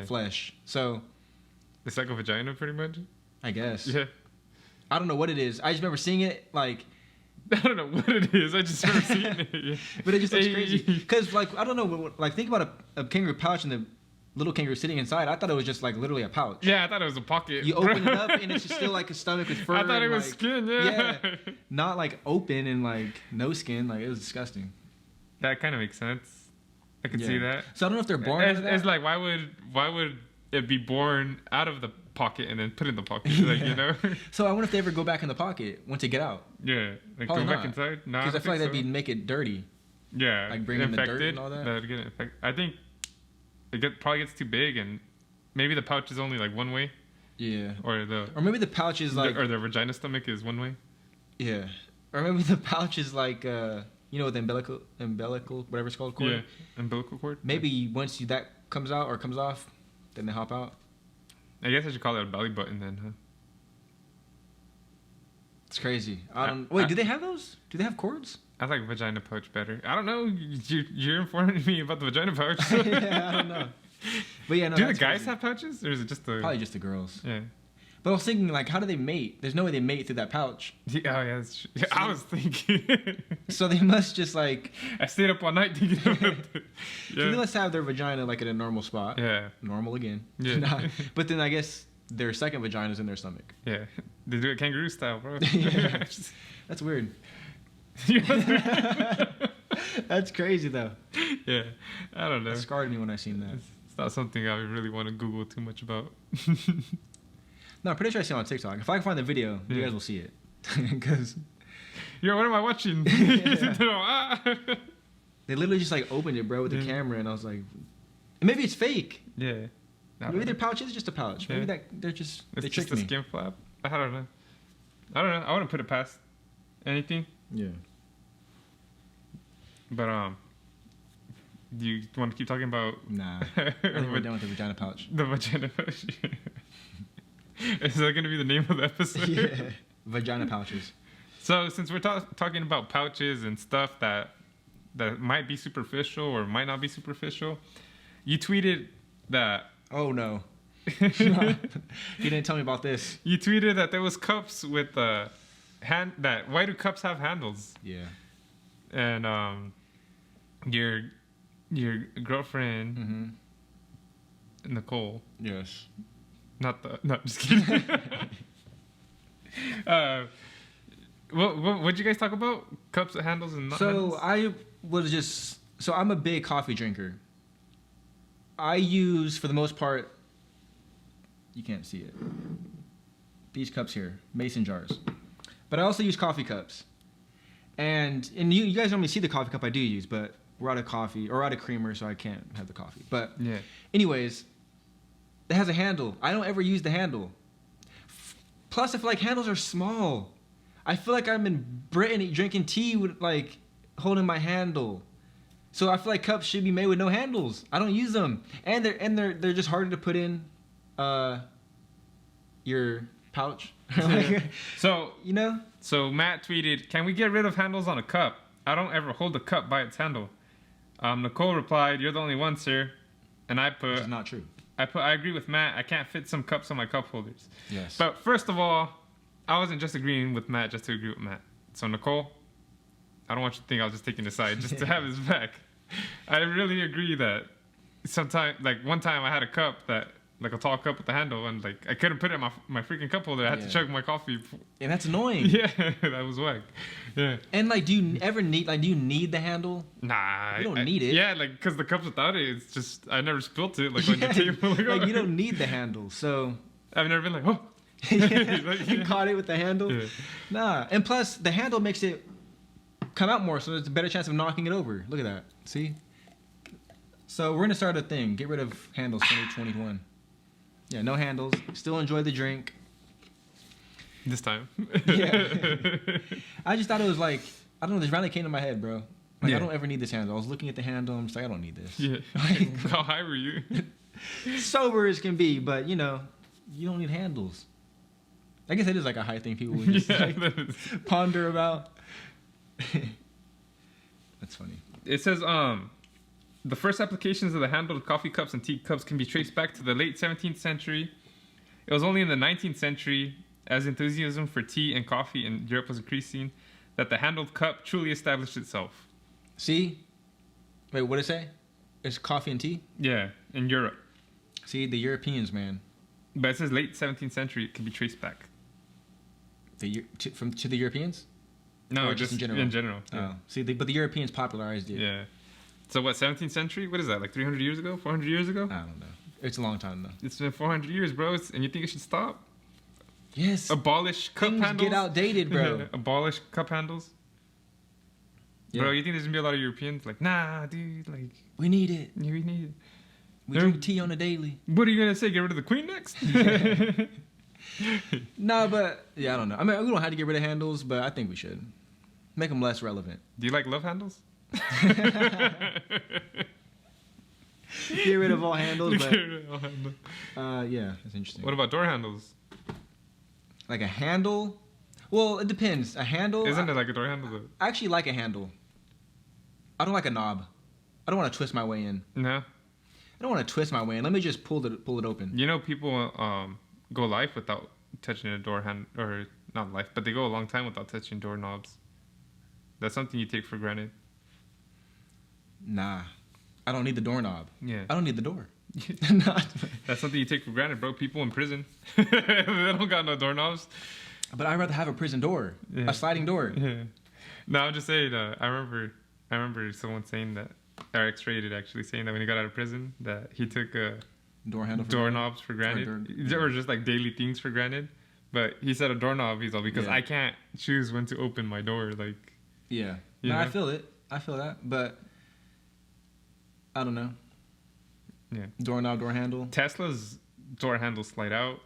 flesh. So it's like a vagina, pretty much. I guess. Yeah. I don't know what it is. I just remember seeing it like. I don't know what it is. I just remember seeing it. Yeah. But it just looks crazy. Because like I don't know. Like think about a kangaroo pouch and the little kangaroo sitting inside. I thought it was just like literally a pouch. Yeah, I thought it was a pocket. You open it up and it's just still like a stomach with fur. I thought it was like, skin. Yeah. Not like open and like no skin. Like it was disgusting. That kind of makes sense. I could see that. So I don't know if they're born. It's like why would it be born out of the pocket and then put in the pocket? Like you know. So I wonder if they ever go back in the pocket once they get out. Yeah, like probably go back inside. No, because I feel like that'd make it dirty. Yeah, like bring in the dirt and all that. That'd get infected. I think it probably gets too big, and maybe the pouch is only like one way. Yeah. Or maybe the pouch is like. Or the vagina stomach is one way. Yeah. Or maybe the pouch is like. You know, the umbilical, whatever it's called, cord? Yeah, umbilical cord. Maybe once that comes out or comes off, then they hop out. I guess I should call it a belly button then, huh? It's crazy. Wait, do they have those? Do they have cords? I like vagina pouch better. I don't know. You're informing me about the vagina pouch. Yeah, I don't know. But yeah, no. Do the guys have pouches, or is it just the? Probably just the girls. Yeah. But I was thinking, like, how do they mate? There's no way they mate through that pouch. Yeah, oh, yeah, that's true. Yeah, I was thinking. So they must just, like... I stayed up all night thinking about it. Yeah. So let's have their vagina, like, in a normal spot. Yeah. Normal again. Yeah. But then I guess their second vagina's in their stomach. Yeah. They do it kangaroo style, bro. Yeah. That's weird. That's crazy, though. Yeah. I don't know. It scarred me when I seen that. It's not something I really want to Google too much about. No, I'm pretty sure I see it on TikTok. If I can find the video, you guys will see it. Because... Yo, what am I watching? They literally just, like, opened it, bro, with the camera, and I was like... Maybe it's fake. Yeah. Maybe their pouch is just a pouch. Maybe they're just... It's they just tricked a skin flap. I don't know. I wouldn't put it past anything. Yeah. But, do you want to keep talking about... Nah. I think we're done with the vagina pouch. The vagina pouch. Is that going to be the name of the episode? Yeah. Vagina pouches. So since we're talking about pouches and stuff that might be superficial or might not be superficial, you tweeted that... Oh, no. You didn't tell me about this. You tweeted that there was cups with why do cups have handles? Yeah. And your girlfriend, Nicole. Yes. No, just kidding. What'd you guys talk about? Cups, handles, and not handles? So I'm a big coffee drinker. I use, for the most part, you can't see it, these cups here, mason jars. But I also use coffee cups. And you guys normally see the coffee cup I do use, but we're out of coffee, or out of creamer, so I can't have the coffee. But yeah. Anyways, it has a handle. I don't ever use the handle. Plus, I feel like handles are small. I feel like I'm in Brittany drinking tea with, like, holding my handle. So I feel like cups should be made with no handles. I don't use them. And they're just harder to put in your pouch. Like, so, you know? So Matt tweeted, "Can we get rid of handles on a cup? I don't ever hold a cup by its handle." Nicole replied, "You're the only one, sir." And I put... This is not true. I agree with Matt. I can't fit some cups on my cup holders. Yes. But first of all, I wasn't just agreeing with Matt just to agree with Matt. So Nicole, I don't want you to think I was just taking his side just to have his back. I really agree that one time I had a cup that, like a tall cup with a handle, and like I couldn't put it in my freaking cup holder. I had to chug my coffee. And that's annoying. Yeah, that was whack. Yeah. And like, do you need the handle? Nah. You don't need it. Yeah, like, because the cup's without it, it's just, I never spilt it, like, on your table. Like, you don't need the handle, so... I've never been like, oh. You caught it with the handle? Yeah. Nah. And plus, the handle makes it come out more, so there's a better chance of knocking it over. Look at that. See? So we're going to start a thing. Get rid of handles 2021. Yeah, no handles. Still enjoy the drink. This time. Yeah. I just thought it was like, I don't know, this randomly came to my head, bro. Like, I don't ever need this handle. I was looking at the handle, I'm just like, I don't need this. Yeah. Like, how high were you? Sober as can be, but, you know, you don't need handles. I guess it is like a high thing people would just ponder about. That's funny. It says the first applications of the handle of coffee cups and tea cups can be traced back to the late 17th century. It was only in the 19th century, as enthusiasm for tea and coffee in Europe was increasing, that the handled cup truly established itself. See? Wait, what did it say? It's coffee and tea? Yeah, in Europe. See, the Europeans, man. But it says late 17th century, it can be traced back. To the Europeans? No, or just in general. In general. Yeah. Oh. See, but the Europeans popularized it. Yeah. So what, 17th century? What is that, like 300 years ago? 400 years ago? I don't know. It's a long time, though. It's been 400 years, bro. And you think it should stop? Yes. Abolish cup Things handles? get outdated, bro. Abolish cup handles? Yeah. Bro, you think there's going to be a lot of Europeans? Like, nah, dude. Like, we need it. We need it. We drink tea on the daily. What are you going to say? Get rid of the queen next? No, but... Yeah, I don't know. I mean, we don't have to get rid of handles, but I think we should. Make them less relevant. Do you like love handles? Get rid of all handles, but... Get rid of all handles. Yeah, that's interesting. What about door handles? Like a handle? Well, it depends. A handle... Isn't it like a door handle? Though? I actually like a handle. I don't like a knob. I don't want to twist my way in. No? I don't want to twist my way in. Let me just pull it open. You know, people go life without touching a door hand... Or, not life, but they go a long time without touching doorknobs. That's something you take for granted. Nah. I don't need the doorknob. Yeah. I don't need the door. That's something you take for granted, bro. People in prison, they don't got no doorknobs. But I'd rather have a prison door, a sliding door. Yeah. No, I'm just saying. I remember someone saying that, or X-rated actually saying that when he got out of prison, that he took doorknobs for granted, or just like daily things for granted. But he said a doorknob. He's all because I can't choose when to open my door. Like. Yeah. No, I feel it. I feel that, but I don't know. Yeah. Doorknob, door handle. Tesla's door handle slide out.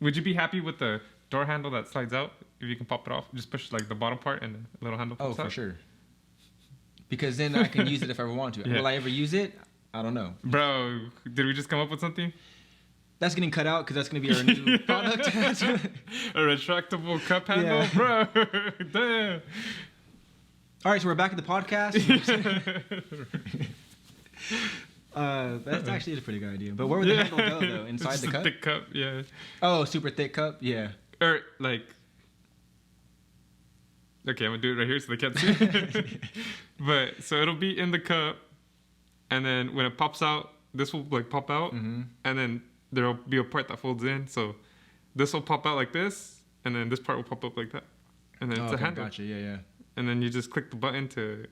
Would you be happy with the door handle that slides out if you can pop it off? Just push like the bottom part and the little handle pops out? Oh, for sure. Because then I can use it if I ever want to. Yeah. Will I ever use it? I don't know. Bro, did we just come up with something? That's getting cut out because that's going to be our new product. A retractable cup handle? Yeah. Bro, damn. All right, so we're back at the podcast. That's actually a pretty good idea. But where would the handle go, though? Inside the cup? Thick cup, yeah. Oh, super thick cup? Yeah. Or, like... Okay, I'm going to do it right here so they can't see. But, so it'll be in the cup. And then when it pops out, this will, like, pop out. Mm-hmm. And then there'll be a part that folds in. So this will pop out like this. And then this part will pop up like that. And then it's a handle. Gotcha, yeah. And then you just click the button to...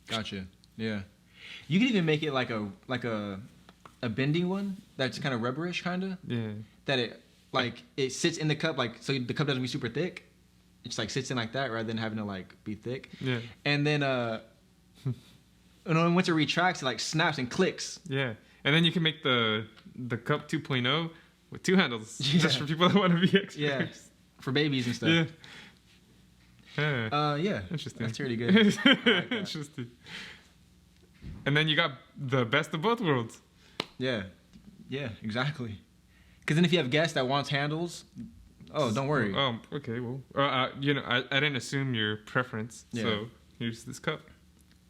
Gotcha. Yeah. You can even make it like a bending one that's kind of rubberish, kind of. Yeah. That it sits in the cup, like, so the cup doesn't be super thick. It just like sits in like that rather than having to like be thick. Yeah. And then and once it retracts, it like snaps and clicks. Yeah. And then you can make the cup 2.0 with two handles, just for people that want to be experts. Yeah. For babies and stuff. Yeah. Yeah. Interesting. That's pretty good. Like that. Interesting. And then you got the best of both worlds. Yeah. Yeah, exactly. Because then if you have guests that wants handles, don't worry. Okay. Well, I didn't assume your preference. Yeah. So here's this cup.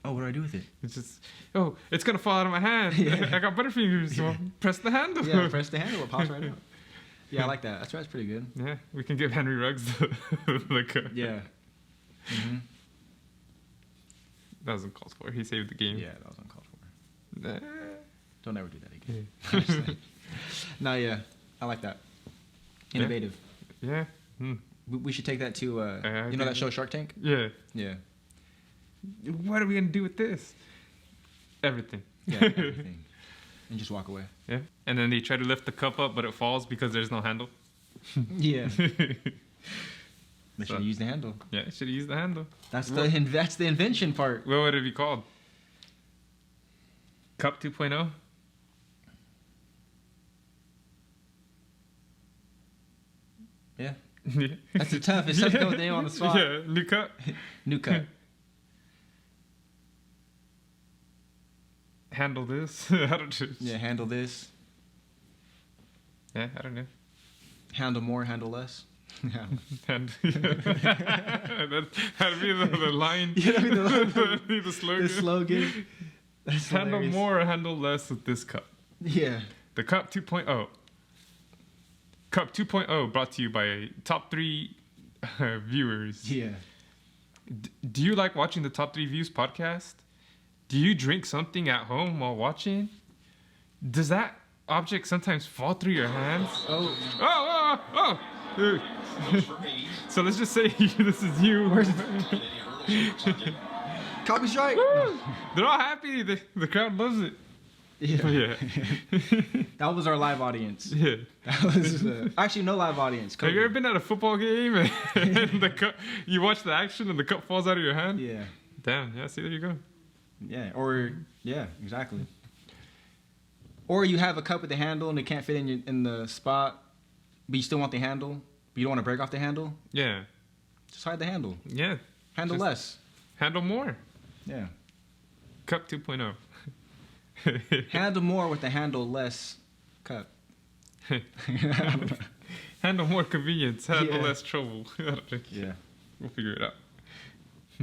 Oh, what do I do with it? It's just, it's going to fall out of my hand. Yeah. I got butterfingers. So press the handle. Yeah, press the handle. It pops right out. Yeah, I like that. That's pretty good. Yeah, we can give Henry Ruggs the cup. Yeah. Mm-hmm. That was uncalled for. He saved the game. Yeah, that was uncalled for. Don't ever do that again. No, yeah. I like that. Innovative. Yeah. We should take that to, you know that show Shark Tank? Yeah. Yeah. What are we going to do with this? Everything. Yeah, everything. And just walk away. Yeah. And then they try to lift the cup up, but it falls because there's no handle. Yeah. They should have used the handle. Yeah, should have used the handle. That's the invention part. What would it be called? Cup 2.0? Yeah. That's tough. It's tough to come with the name on the spot. Yeah, new cup. New cup. Handle this. I don't know. Yeah, handle this. Yeah, I don't know. Handle more, handle less. Yeah. That'd be the line. Yeah, that'd be That'd be the slogan. The slogan. That's Handle hilarious. more, handle less with this cup. Yeah. The Cup 2.0. Cup 2.0 brought to you by top 3 viewers. Yeah. Do you like watching the Top 3 Views podcast? Do you drink something at home while watching? Does that object sometimes fall through your hands? Oh. So let's just say this is you. Copy strike. They're all happy. The crowd loves it. Yeah. That was our live audience. Yeah. That was actually no live audience. Have you ever been at a football game and the cup, you watch the action and the cup falls out of your hand? Yeah. Damn. Yeah. See, there you go. Yeah. Or yeah, exactly. Or you have a cup with the handle and it can't fit in the spot, but you still want the handle, but you don't want to break off the handle. Yeah. Just hide the handle. Yeah. Handle less. Handle more. Yeah. Cup 2.0. Handle more with the handle less cup. Handle more convenience. Handle less trouble. Yeah. We'll figure it out.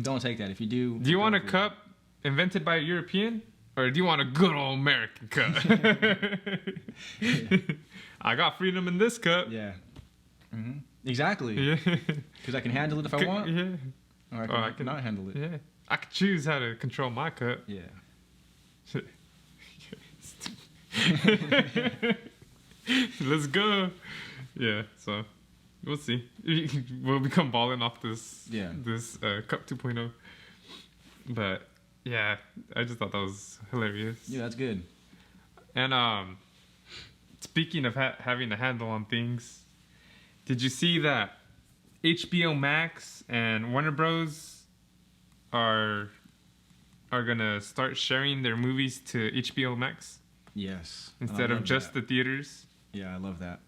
Don't take that. If you do. Do you want a cup invented by a European? Or do you want a good old American cup? I got freedom in this cup. Yeah. Mm-hmm. Exactly. Yeah. Because I can handle it if I want. Yeah. Or I can not handle it. Yeah. I can choose how to control my cup. Yeah. Let's go. Yeah, so we'll see. We'll become balling off this Cup 2.0. But yeah, I just thought that was hilarious. Yeah, that's good. And speaking of having a handle on things, did you see that HBO Max and Warner Bros are gonna start sharing their movies to HBO Max? Yes. Instead of just the theaters. Yeah, I love that.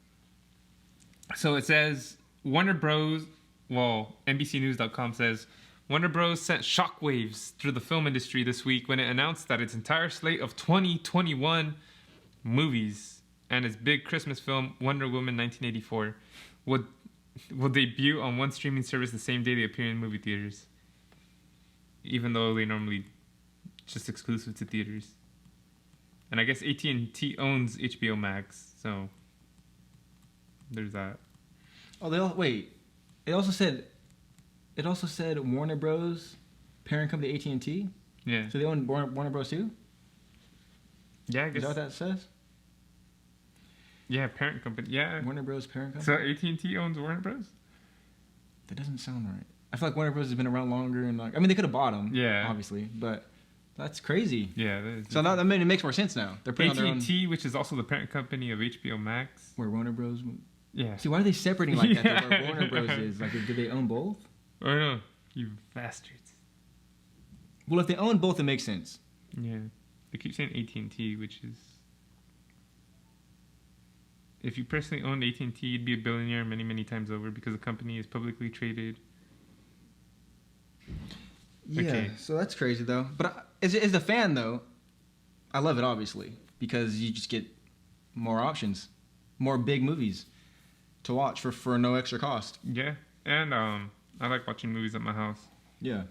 So it says Warner Bros. Well, NBCNews.com says Warner Bros. Sent shockwaves through the film industry this week when it announced that its entire slate of 2021 movies and its big Christmas film Wonder Woman 1984 will debut on one streaming service the same day they appear in movie theaters, even though they normally just exclusive to theaters. And I guess AT&T owns HBO Max, so there's that. Oh, wait. It also said Warner Bros. Parent company AT&T. Yeah. So they own Warner Bros. Too. Yeah, I guess. Is that what that says? Yeah, parent company. Yeah. Warner Bros. Parent company. So AT&T owns Warner Bros. That doesn't sound right. I feel like Warner Bros. Has been around longer, and they could have bought them. Yeah. Obviously, but. That's crazy. Yeah. That is so that makes more sense now. They're putting AT&T, which is also the parent company of HBO Max. Where Warner Bros. Yeah. See, why are they separating like that? Where Warner Bros. is? Like, do they own both? I know. You bastards. Well, if they own both, it makes sense. Yeah. They keep saying AT&T, which is... If you personally owned AT&T, you'd be a billionaire many, many times over because the company is publicly traded. Yeah, okay. So that's crazy, though. But as a fan, though, I love it, obviously, because you just get more options, more big movies to watch for no extra cost. Yeah, and I like watching movies at my house. Yeah.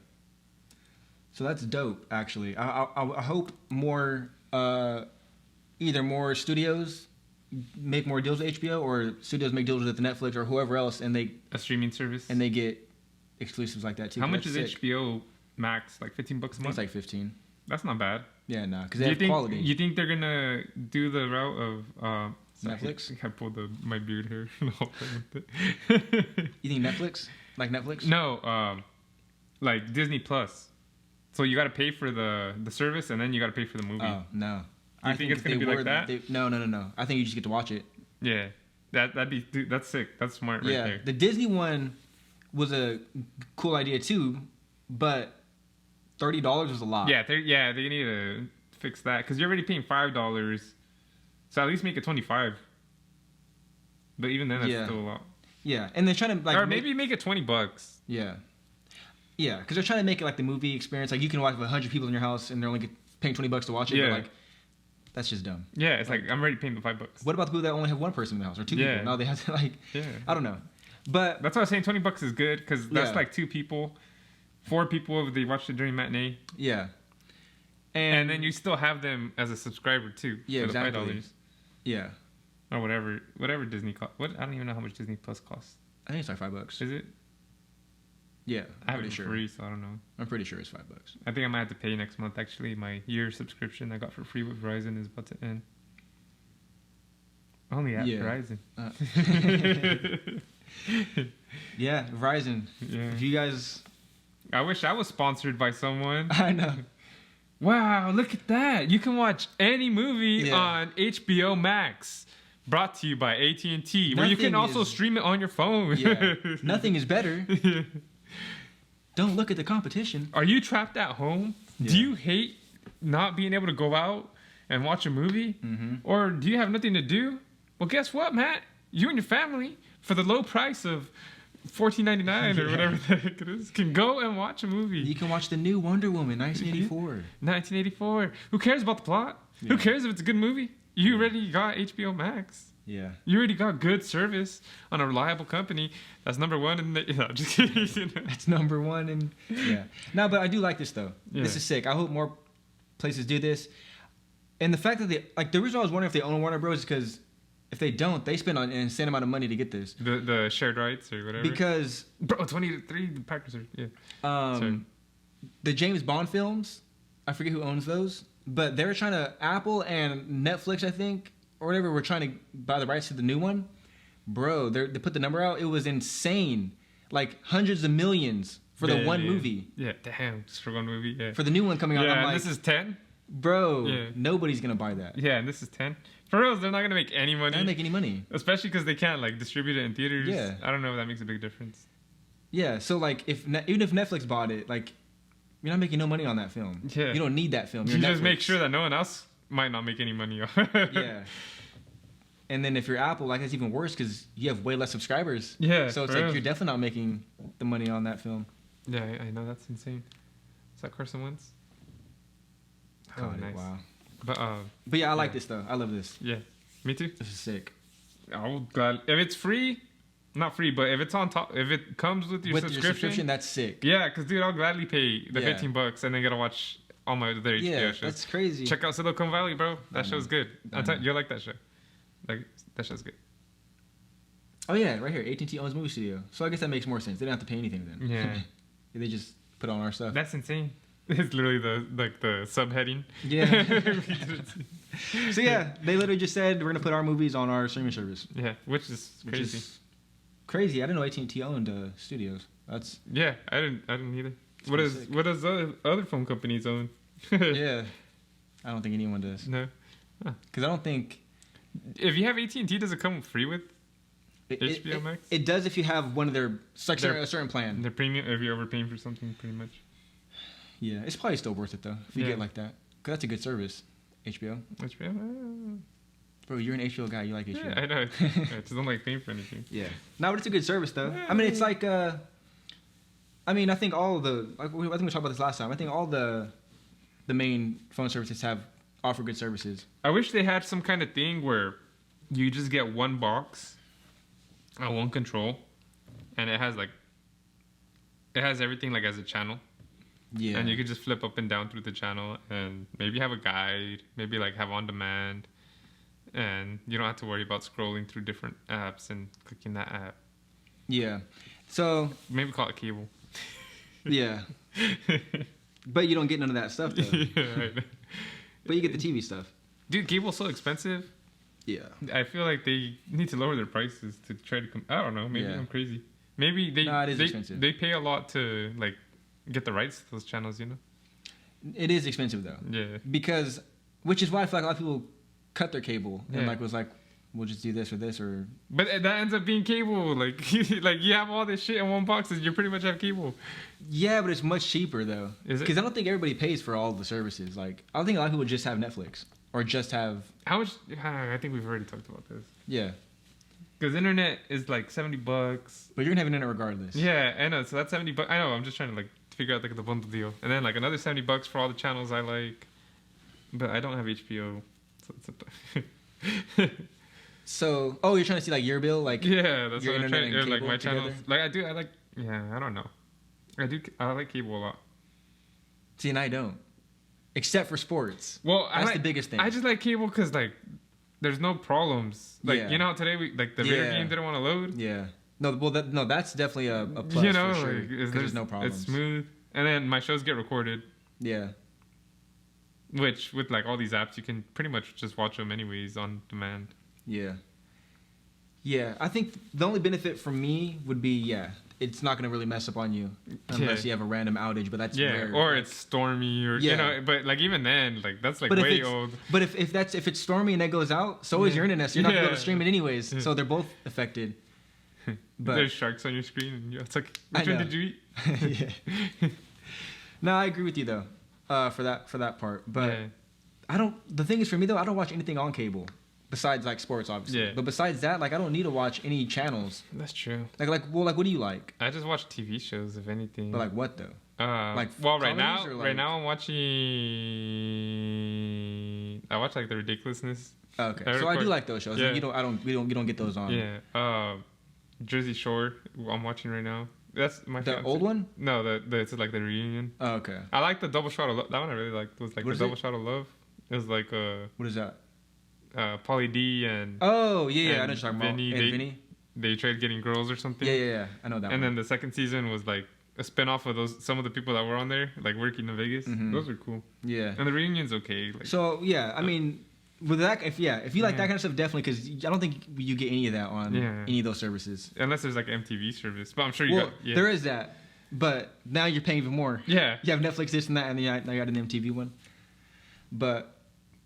So that's dope, actually. I hope more, either more studios make more deals with HBO, or studios make deals with Netflix or whoever else, and a streaming service, and they get exclusives like that too. How much is HBO Max? Like $15 a month? It's like 15. That's not bad. Yeah, no, because they have quality. You think they're gonna do the route of Netflix? I pulled my beard here. You think Netflix? Like Netflix? No, like Disney Plus. So you got to pay for the service, and then you got to pay for the movie. Oh no! I think it's gonna be like that. No. I think you just get to watch it. Yeah, that's sick. That's smart right there. The Disney one was a cool idea too, but $30 was a lot. Yeah, they need to fix that because you're already paying $5, so at least make it $25. But even then, that's still a lot. Yeah, and they're trying to or maybe make it $20. Yeah, because they're trying to make it like the movie experience. Like you can watch with 100 people in your house, and they're only paying $20 to watch it. Yeah. But like, that's just dumb. Yeah, it's like I'm already paying the $5. What about the people that only have one person in the house or two people? Now they have to I don't know. But that's why I was saying $20 is good because that's like 2 people, 4 people if they watched it during matinee. Yeah. And then you still have them as a subscriber too. Yeah, for exactly. the $5. Yeah. Or whatever Disney costs. I don't even know how much Disney Plus costs. I think it's like $5. Is it? Yeah, I have it for free, so I don't know. I'm pretty sure it's $5. I think I might have to pay next month. Actually, my year subscription I got for free with Verizon is about to end. Only at Verizon. Yeah, Verizon. Yeah. If you guys, I wish I was sponsored by someone. I know. Wow, look at that! You can watch any movie on HBO Max. Brought to you by AT&T, where you can also stream it on your phone. Yeah. Nothing is better. Don't look at the competition. Are you trapped at home? Yeah. Do you hate not being able to go out and watch a movie? Mm-hmm. Or do you have nothing to do? Well, guess what, Matt? You and your family, for the low price of $14.99 or whatever the heck it is, can go and watch a movie. You can watch the new Wonder Woman, 1984. 1984. Who cares about the plot? Yeah. Who cares if it's a good movie? You already got HBO Max. Yeah. You already got good service on a reliable company. That's number one in the... No, just kidding. That's number one in... Yeah. No, but I do like this, though. Yeah. This is sick. I hope more places do this. And the fact that they... Like, the reason I was wondering if they own Warner Bros. Is because if they don't, they spend an insane amount of money to get this. The shared rights or whatever? Because... Bro, 23, the Packers are... Yeah. The James Bond films, I forget who owns those, but they were trying to... Apple and Netflix, I think... or whatever, we're trying to buy the rights to the new one. Bro, they put the number out. It was insane. Like, hundreds of millions for the one movie. Yeah, damn. Just for one movie, yeah. For the new one coming out. Yeah, I'm like, this is 10? Bro, nobody's going to buy that. Yeah, and this is 10? For real, they're not going to make any money. They're not make any money. Especially because they can't, like, distribute it in theaters. Yeah. I don't know if that makes a big difference. Yeah, so, like, even if Netflix bought it, like, you're not making no money on that film. Yeah. You don't need that film. You just make sure that no one else might not make any money off it. Yeah. And then if you're Apple, like, that's even worse because you have way less subscribers. Yeah. So it's like you're definitely not making the money on that film. Yeah, I know. That's insane. Is that Carson Wentz? Oh, nice. Wow. But yeah, I like this, though. I love this. Yeah. Me too. This is sick. I'll glad if it's free, not free, but if it's on top, if it comes with your subscription, that's sick. Yeah, because dude, I'll gladly pay the $15 and then get to watch all my other HBO shows. That's crazy. Check out Silicon Valley, bro. That show's good. You'll like that show. Like, that show's good. Oh yeah, right here. AT&T owns movie studio, so I guess that makes more sense. They don't have to pay anything then. Yeah. They just put on our stuff. That's insane. It's literally the subheading. Yeah. So yeah, they literally just said we're gonna put our movies on our streaming service. Yeah, which is crazy. Crazy. I didn't know AT&T owned studios. That's I didn't either. What does other phone companies own? Yeah, I don't think anyone does. No, because I don't think. If you have AT&T, does it come free with HBO Max? It does if you have one of their a certain plan. Their premium, if you're overpaying for something, pretty much. Yeah, it's probably still worth it though if you get like that. Cause that's a good service, HBO. Bro, you're an HBO guy. You like HBO. Yeah, I know. I just don't like paying for anything. Yeah. No, but it's a good service though. I mean, it's like I mean, I think all the I think we talked about this last time. I think all the main phone services offer good services. I wish they had some kind of thing where you just get one box and one control, and it has everything like as a channel. Yeah. And you could just flip up and down through the channel, and maybe have a guide, maybe like have on demand, and you don't have to worry about scrolling through different apps and clicking that app. Yeah. So maybe call it cable. Yeah. But you don't get none of that stuff though. Yeah, right. But you get the TV stuff. Dude, cable's so expensive. Yeah. I feel like they need to lower their prices to try to I don't know, maybe I'm crazy. Maybe it is expensive. They pay a lot to like get the rights to those channels, you know? It is expensive though. Yeah. Because which is why I feel like a lot of people cut their cable and was like, we'll just do this or this or. But that ends up being cable. Like, like you have all this shit in one box, and you pretty much have cable. Yeah, but it's much cheaper though. Is it? Because I don't think everybody pays for all the services. Like, I don't think a lot of people just have Netflix or just have. How much? I think we've already talked about this. Yeah. Because internet is like $70. But you're gonna have internet regardless. Yeah, I know. So that's $70. I know. I'm just trying to like figure out like the bundle deal, and then like another $70 for all the channels I like. But I don't have HBO, so it's So, you're trying to see like your bill, like that's your what I'm trying. and Like my together? channels. Like I like. Yeah, I don't know. I like cable a lot. See, and I don't, except for sports. Well, that's the biggest thing. I just like cable because like there's no problems. Like you know, today we like the video game didn't want to load. Yeah. No, well, that's definitely a plus. You know, for sure, like, there's no problems. It's smooth, and then my shows get recorded. Yeah. Which with like all these apps, you can pretty much just watch them anyways on demand. Yeah. Yeah, I think the only benefit for me would be it's not gonna really mess up on you unless you have a random outage, but that's rare. Or it's stormy, or you know. But like even then, like that's like way old. But if it's stormy and it goes out, so is your internet. So you're not gonna be able to stream it anyways. So they're both affected. But there's sharks on your screen, and it's like, which one did you eat? No, I agree with you though, for that part. But I don't. The thing is, for me though, I don't watch anything on cable besides like sports, obviously. Yeah. But besides that, like I don't need to watch any channels. That's true. Like what do you like? I just watch TV shows, if anything. But like what though? Right now I'm watching. I watch like The Ridiculousness. Okay, so I do like those shows. Yeah. Like, we don't get those on. Yeah. Jersey Shore, I'm watching right now. That's my the old one. No, it's like the reunion. Oh, okay. I like the Double Shot of Love. That one I really liked. It was like the Double Shot of Love. It was like what is that? Pauly D and I know what you're talking about. Vinny. They tried getting girls or something. Yeah. I know that. And then the second season was like a spinoff of some of the people that were on there, like working in Vegas. Mm-hmm. Those were cool. Yeah. And the reunion's okay. Like, so yeah, I mean, with that, if you like that kind of stuff, definitely, because I don't think you get any of that on any of those services, unless there's like MTV service. But I'm sure there is that. But now you're paying even more. Yeah. You have Netflix, this and that, and then now you got an MTV one. But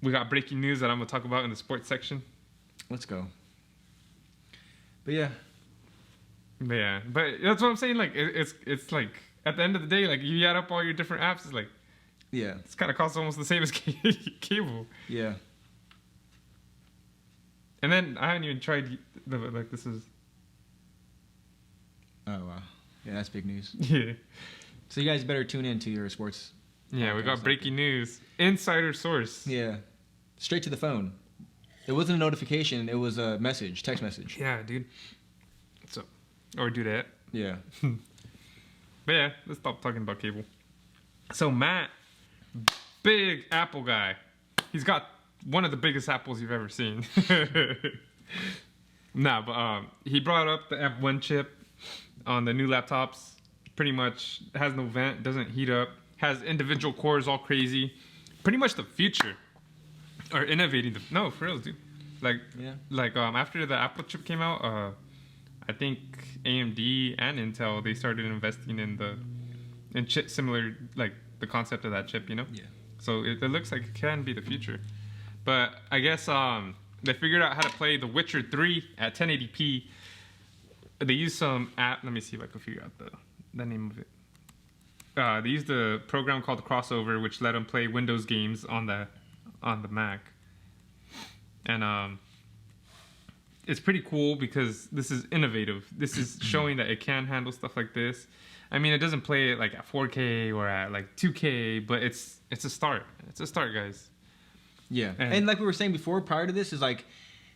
we got breaking news that I'm gonna talk about in the sports section. Let's go. But yeah, but that's what I'm saying. Like it's like at the end of the day, like you add up all your different apps, it's like it's kind of costs almost the same as cable. Yeah. And then I haven't even tried this is. Oh wow! Yeah, that's big news. Yeah. So you guys better tune in to your sports. Yeah, we got breaking news. Insider source. Yeah. Straight to the phone. It wasn't a notification. It was a message, text message. Yeah, dude. So, or do that. Yeah. But yeah, let's stop talking about cable. So Matt, big Apple guy. He's got one of the biggest apples you've ever seen. But he brought up the M1 chip on the new laptops. Pretty much has no vent, doesn't heat up, has individual cores all crazy. Pretty much the future. Or innovating no, for real, dude. After the Apple chip came out, I think AMD and Intel, they started investing in chip similar, like the concept of that chip, you know? Yeah. So it looks like it can be the future. But I guess they figured out how to play The Witcher 3 at 1080p. They used some app. Let me see if I can figure out the name of it. They used a program called Crossover, which let them play Windows games on the Mac. And it's pretty cool because this is innovative. This is showing that it can handle stuff like this. I mean, it doesn't play it like at 4K or at like 2K, but it's a start. It's a start, guys. Yeah. And like we were saying before, prior to this, is like,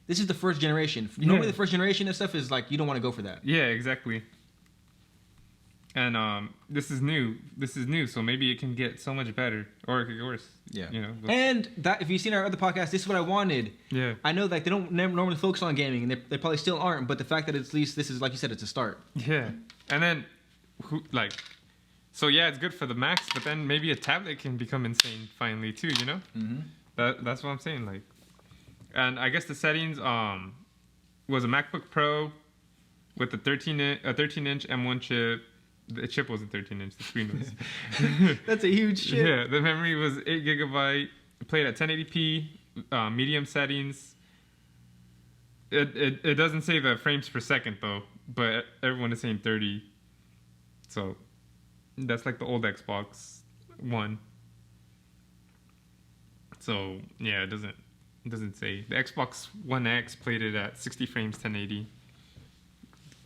this is the first generation. Normally the first generation of stuff is like, you don't want to go for that. Yeah, exactly. And this is new. So maybe it can get so much better, or it could get worse. Yeah. You know. And that, if you've seen our other podcast, this is what I wanted. Yeah. I know like they don't normally focus on gaming, and they probably still aren't. But the fact that at least this is, like you said, it's a start. Yeah. And then, so yeah, it's good for the Macs, but then maybe a tablet can become insane finally too. You know. Mm-hmm. That's what I'm saying. Like, and I guess the settings was a MacBook Pro with a 13-inch M1 chip. The chip wasn't 13-inch. The screen was. That's a huge chip. Yeah, the memory was 8 GB. Played at 1080p, medium settings. It doesn't say the frames per second though, but everyone is saying 30. So that's like the old Xbox One. So yeah, it doesn't say. The Xbox One X played it at 60 frames, 1080.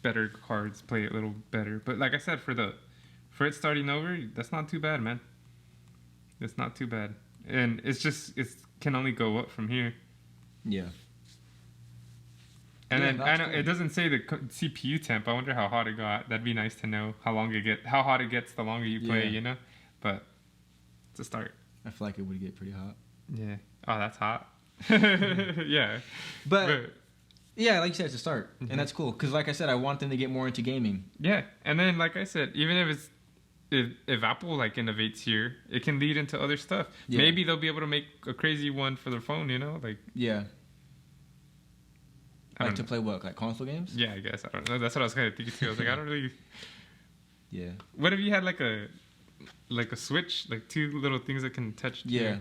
Better cards play it a little better, but like I said, for it starting over, that's not too bad, man. It's not too bad, and it can only go up from here. Yeah. And then I know cool. It doesn't say the CPU temp. I wonder how hot it got. That'd be nice to know how hot it gets the longer you play. You know, but it's a start. I feel like it would get pretty hot. Yeah. Oh, that's hot. Yeah. But yeah, like you said, it's a start, and that's cool. Because like I said, I want them to get more into gaming. Yeah, and then like I said, even if Apple like innovates here, it can lead into other stuff. Yeah. Maybe they'll be able to make a crazy one for their phone. You know, like Like to play what? Like console games? Yeah, I guess. I don't know. That's what I was kind of thinking too. I was like, I don't really. Yeah. What if you had like a Switch, like two little things that can touch? Yeah.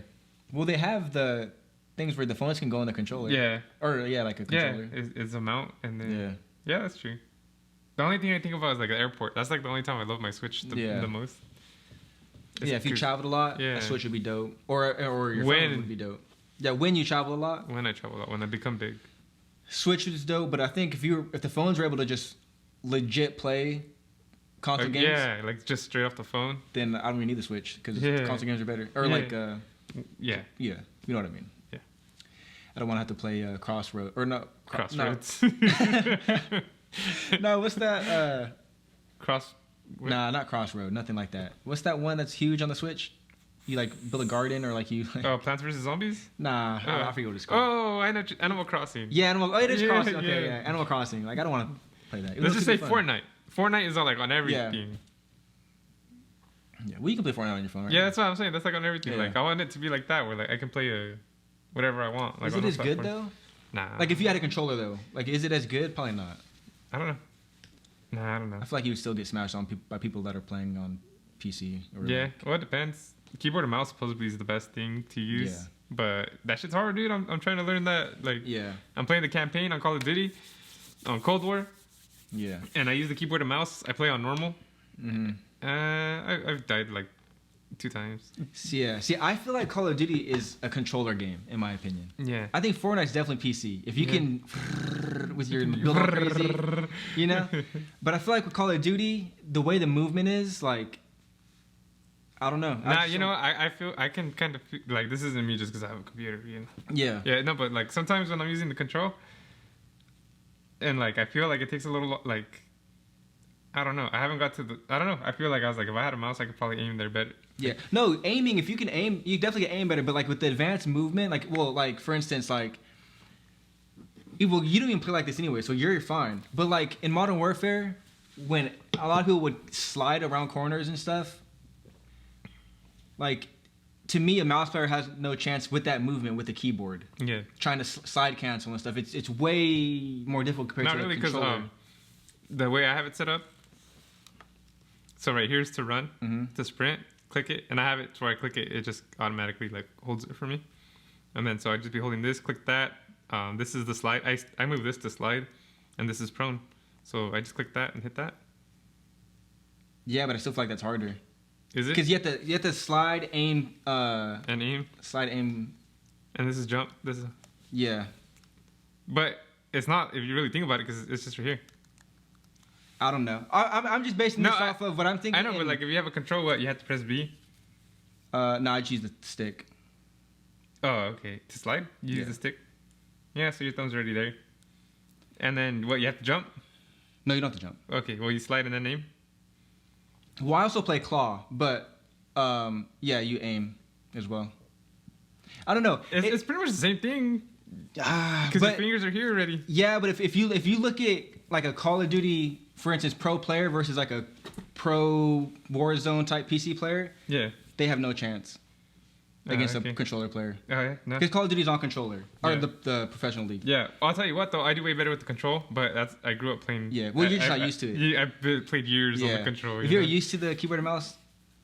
Well, they have the things where the phones can go in the controller. Yeah. Or like a controller. Yeah, it's a mount, and then yeah, that's true. The only thing I think about is like the airport. That's like the only time I love my Switch the most. Yeah, if you traveled a lot, a Switch would be dope. Or your phone would be dope. Yeah, when you travel a lot. When I travel a lot, when I become big. Switch is dope, but I think if the phones were able to just legit play console games, like just straight off the phone, then I don't really need the Switch because console games are better. Or you know what I mean. Yeah, I don't want to have to play Crossroads or no Crossroads. No, what's that? Nah, not Crossroad. Nothing like that. What's that one that's huge on the Switch? You like build a garden or like you. Plants vs Zombies? Nah, I forget what it's called. Oh, I know. Animal Crossing. Yeah, it is Crossing. Okay, yeah, Animal Crossing. Like I don't want to play that. Let's just say Fortnite. Fortnite is on everything. Yeah, well, you can play Fortnite on your phone, right? Yeah, that's what I'm saying. That's like on everything. Yeah. Like I want it to be like that, where like I can play whatever I want. Like, is it as good though? Nah. Like if you had a controller though, like is it as good? Probably not. I don't know. Nah, I don't know. I feel like you would still get smashed by people that are playing on PC. Or well, it depends. Keyboard and mouse supposedly is the best thing to use, but that shit's hard, dude. I'm trying to learn that. Like, I'm playing the campaign on Call of Duty, on Cold War. Yeah. And I use the keyboard and mouse. I play on normal. Mm-hmm. I've died like 2 times. Yeah. See, I feel like Call of Duty is a controller game, in my opinion. Yeah. I think Fortnite's definitely PC. If you can with your build all crazy, you know. But I feel like with Call of Duty, the way the movement is, like. I don't know. Nah, I feel I can kind of feel, like this isn't me just because I have a computer, you know. Yeah. Yeah, no, but like sometimes when I'm using the control, and like I feel like it takes a little like, I don't know. I haven't got to the. I don't know. I feel like I was like if I had a mouse, I could probably aim there better. Yeah. No, aiming. If you can aim, you definitely can aim better. But like with the advanced movement, like for instance, like. Well, you don't even play like this anyway, so you're fine. But like in Modern Warfare, when a lot of people would slide around corners and stuff. Like, to me, a mouse player has no chance with that movement with the keyboard. Yeah. Trying to slide cancel and stuff. It's way more difficult compared to the controller. Not really, because the way I have it set up. So right here's to run, to sprint, click it, and I have it to where I click it, it just automatically like holds it for me. And then so I'd just be holding this, click that. This is the slide. I move this to slide, and this is prone. So I just click that and hit that. Yeah, but I still feel like that's harder. Is it? Because you have to slide, aim, and aim. Slide, aim. And this is jump. This is. Yeah. But it's not if you really think about it, because it's just right here. I don't know. I'm just basing this off of what I'm thinking. I know, but like if you have a control, what you have to press B. No, I choose the stick. Oh, okay. To slide, you use the stick. Yeah, so your thumb's already there. And then what? You have to jump. No, you don't have to jump. Okay. Well, you slide and then aim. Well, I also play claw, but you aim as well. I don't know. It's pretty much the same thing. Because your fingers are here already. Yeah, but if you look at like a Call of Duty, for instance, pro player versus like a pro Warzone type PC player, they have no chance against a controller player. Oh yeah, no. Because Call of Duty's on controller or the professional league. Yeah, I'll tell you what though, I do way better with the control, but I grew up playing. Yeah, well you're just not used to it. Yeah, I've played years on the controller. If you're used to the keyboard and mouse.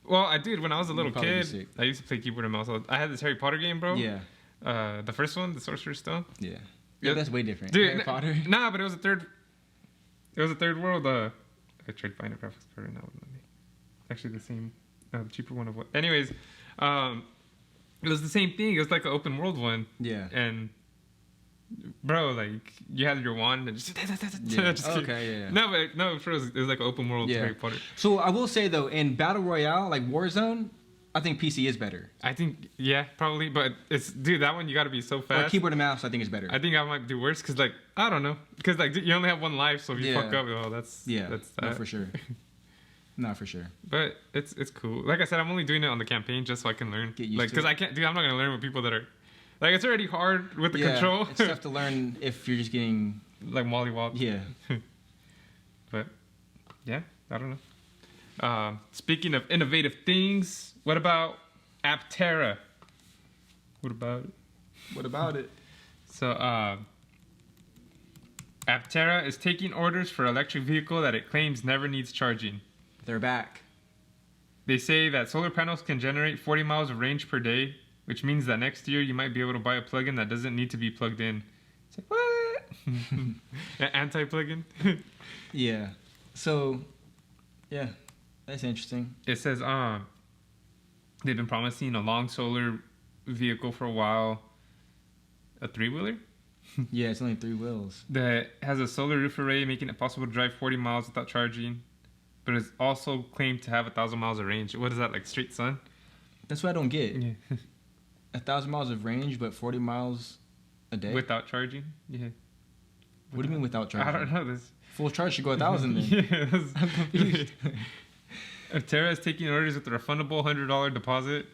Well, I did when I was a little kid. I used to play keyboard and mouse. I had this Harry Potter game, bro. Yeah. The first one, the Sorcerer's Stone. Yeah. Yeah, that's way different. Dude, Harry Potter. Nah, but it was a third. It was a third world. I tried to find a graphics card and that wasn't me. Actually, the same, the cheaper one of what. Anyways, it was the same thing. It was like an open world one. Yeah. And, bro, like you had your wand and just. Yeah. No, it was like an open world Harry Potter. So I will say though, in Battle Royale, like Warzone, I think PC is better. I think, yeah, probably. But dude, that one you got to be so fast. Or keyboard and mouse, I think is better. I think I might do worse because, like, I don't know. Because, like, you only have one life, so if you fuck up, that's that. No, for sure. Not for sure. But it's cool. Like I said, I'm only doing it on the campaign just so I can learn. Get used to it. Because I can't, dude, I'm not going to learn with people that are, like, it's already hard with the control. It's tough to learn if you're just getting... like mollywop. Yeah. But, yeah, I don't know. Speaking of innovative things, what about Aptera? What about it? So, Aptera is taking orders for electric vehicle that it claims never needs charging. They're back. They say that solar panels can generate 40 miles of range per day, which means that next year you might be able to buy a plug-in that doesn't need to be plugged in. It's like, what? Anti-plug-in? Yeah. So, yeah, that's interesting. It says they've been promising a long solar vehicle for a while. A 3-wheeler? Yeah, it's only 3 wheels. That has a solar roof array, making it possible to drive 40 miles without charging. But it's also claimed to have 1,000 miles of range. What is that, like straight sun? That's what I don't get. Yeah. 1,000 miles of range, but 40 miles a day? Without charging? Yeah. What do you mean without charging? I don't know this. Full charge should go 1,000 then. Yeah, I'm confused. Aptera is taking orders with a refundable $100 deposit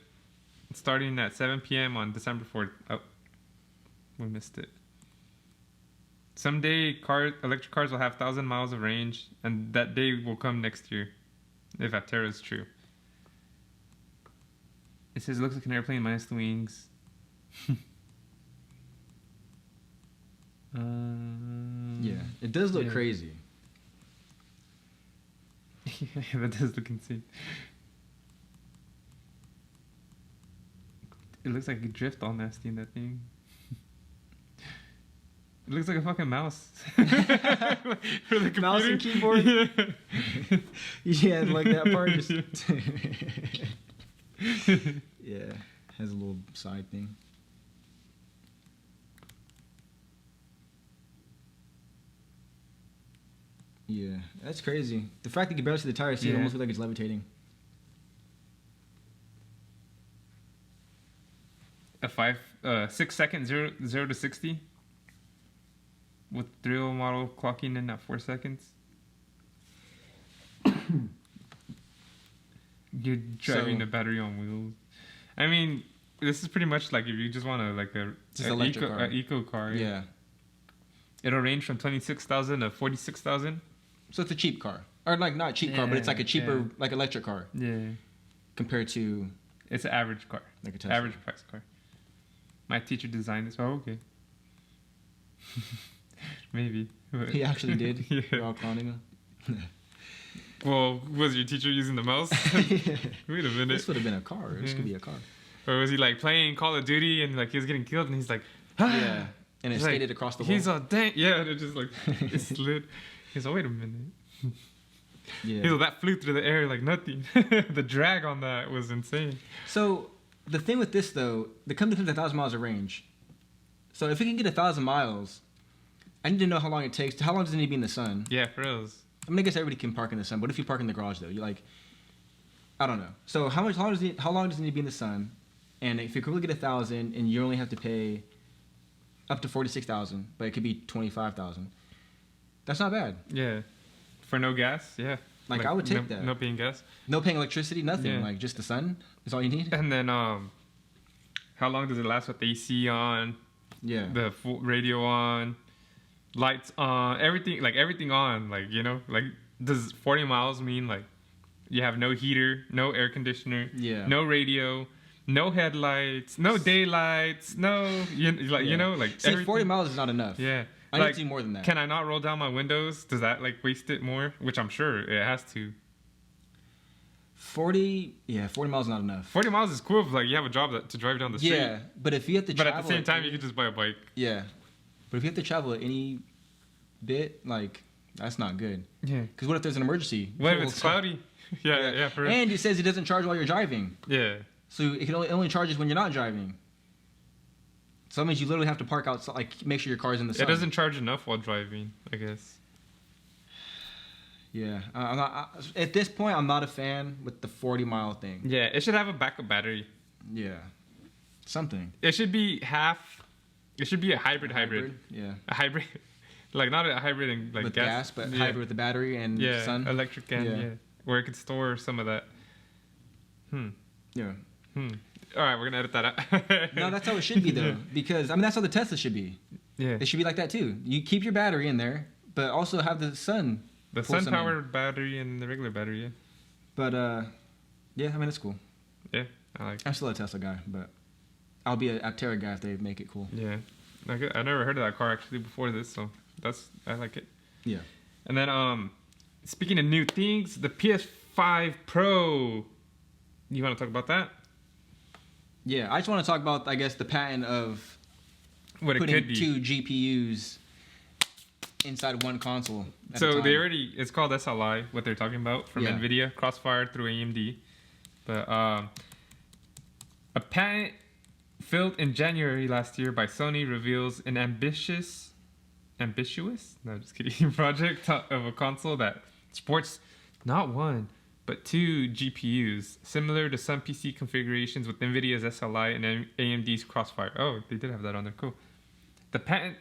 starting at 7 p.m. on December 4th. Oh, we missed it. Someday, electric cars will have 1,000 miles of range, and that day will come next year, if Aptera is true. It says it looks like an airplane minus the wings. Yeah, it does look crazy. Yeah, that does look insane. It looks like a drift all nasty in that thing. It looks like a fucking mouse. For the mouse and keyboard? Yeah. Yeah, like that part just... Yeah, has a little side thing. Yeah, that's crazy. The fact that you can barely see the tire seat almost looks like it's levitating. A 6 second 0 to 60 with thrill model clocking in at 4 seconds. You're driving a battery on wheels. I mean, this is pretty much like if you just want an eco car. Yeah. It'll range from 26,000 to 46,000. So it's a cheap car, or like not cheap car, but it's like a cheaper like electric car. Yeah. Compared to. It's an average car. Like a Tesla. Average price car. My teacher designed this. Oh, okay. Maybe. He actually did. Yeah. You're all clowning him. Well, was your teacher using the mouse? Yeah. Wait a minute. This would have been a car. This could be a car. Or was he like playing Call of Duty and like he was getting killed and he's like, ah! Yeah. And it skated like, across the wall. He's all dang. Yeah, and it just like it slid. He's like, wait a minute. Yeah. He's like, that flew through the air like nothing. The drag on that was insane. So the thing with this though, the company claims 1,000 miles of range. So if we can get 1,000 miles, I need to know how long it takes. How long does it need to be in the sun? Yeah, for reals. I mean, I guess everybody can park in the sun, but if you park in the garage though, you're like, I don't know. So how long does it need to be in the sun? And if you could really get 1,000 and you only have to pay up to 46,000, but it could be 25,000. That's not bad. Yeah, for no gas. Yeah, like I would take that. No paying gas. No paying electricity. Nothing. Yeah. Like just the sun is all you need. And then how long does it last with the AC on? Yeah. The full radio on, lights on, everything on. Like like does 40 miles mean like you have no heater, no air conditioner, no radio, no headlights, no daylights, no See, 40 miles is not enough. Yeah. I need to see more than that. Can I not roll down my windows? Does that like waste it more? Which I'm sure it has to. 40 miles is not enough. 40 miles is cool if like you have a job to drive down the street. Yeah, but if you have to travel... But at the same time, you could just buy a bike. Yeah. But if you have to travel any bit, like, that's not good. Yeah. Because what if there's an emergency? What if it's cloudy? Yeah, for real. And it says it doesn't charge while you're driving. Yeah. So it only charges when you're not driving. So that means you literally have to park outside, like make sure your car's in the sun. It doesn't charge enough while driving, I guess. Yeah, I'm not, at this point, I'm not a fan with the 40-mile thing. Yeah, it should have a backup battery. Yeah, something. It should be half. It should be a hybrid. Yeah, a hybrid, like not a hybrid and like with gas, but hybrid with the battery and sun. Electric and where it could store some of that. Yeah. All right, we're gonna edit that out. No, that's how it should be though, because I mean that's how the Tesla should be. Yeah, it should be like that too. You keep your battery in there, but also have the sun. The sun-powered battery and the regular battery, yeah. But, yeah, I mean, it's cool. Yeah, I like it. I'm still a Tesla guy, but I'll be a Aptera guy if they make it cool. Yeah. I never heard of that car, actually, before this, so I like it. Yeah. And then, speaking of new things, the PS5 Pro. You want to talk about that? Yeah, I just want to talk about, I guess, the patent of what putting it could be. 2 GPUs inside one console. So it's called SLI, what they're talking about from NVIDIA, Crossfire through AMD. But a patent filed in January last year by Sony reveals an ambitious, no, just kidding, project of a console that sports not 1, but 2 GPUs, similar to some PC configurations with NVIDIA's SLI and AMD's Crossfire. Oh, they did have that on there, cool. The patent,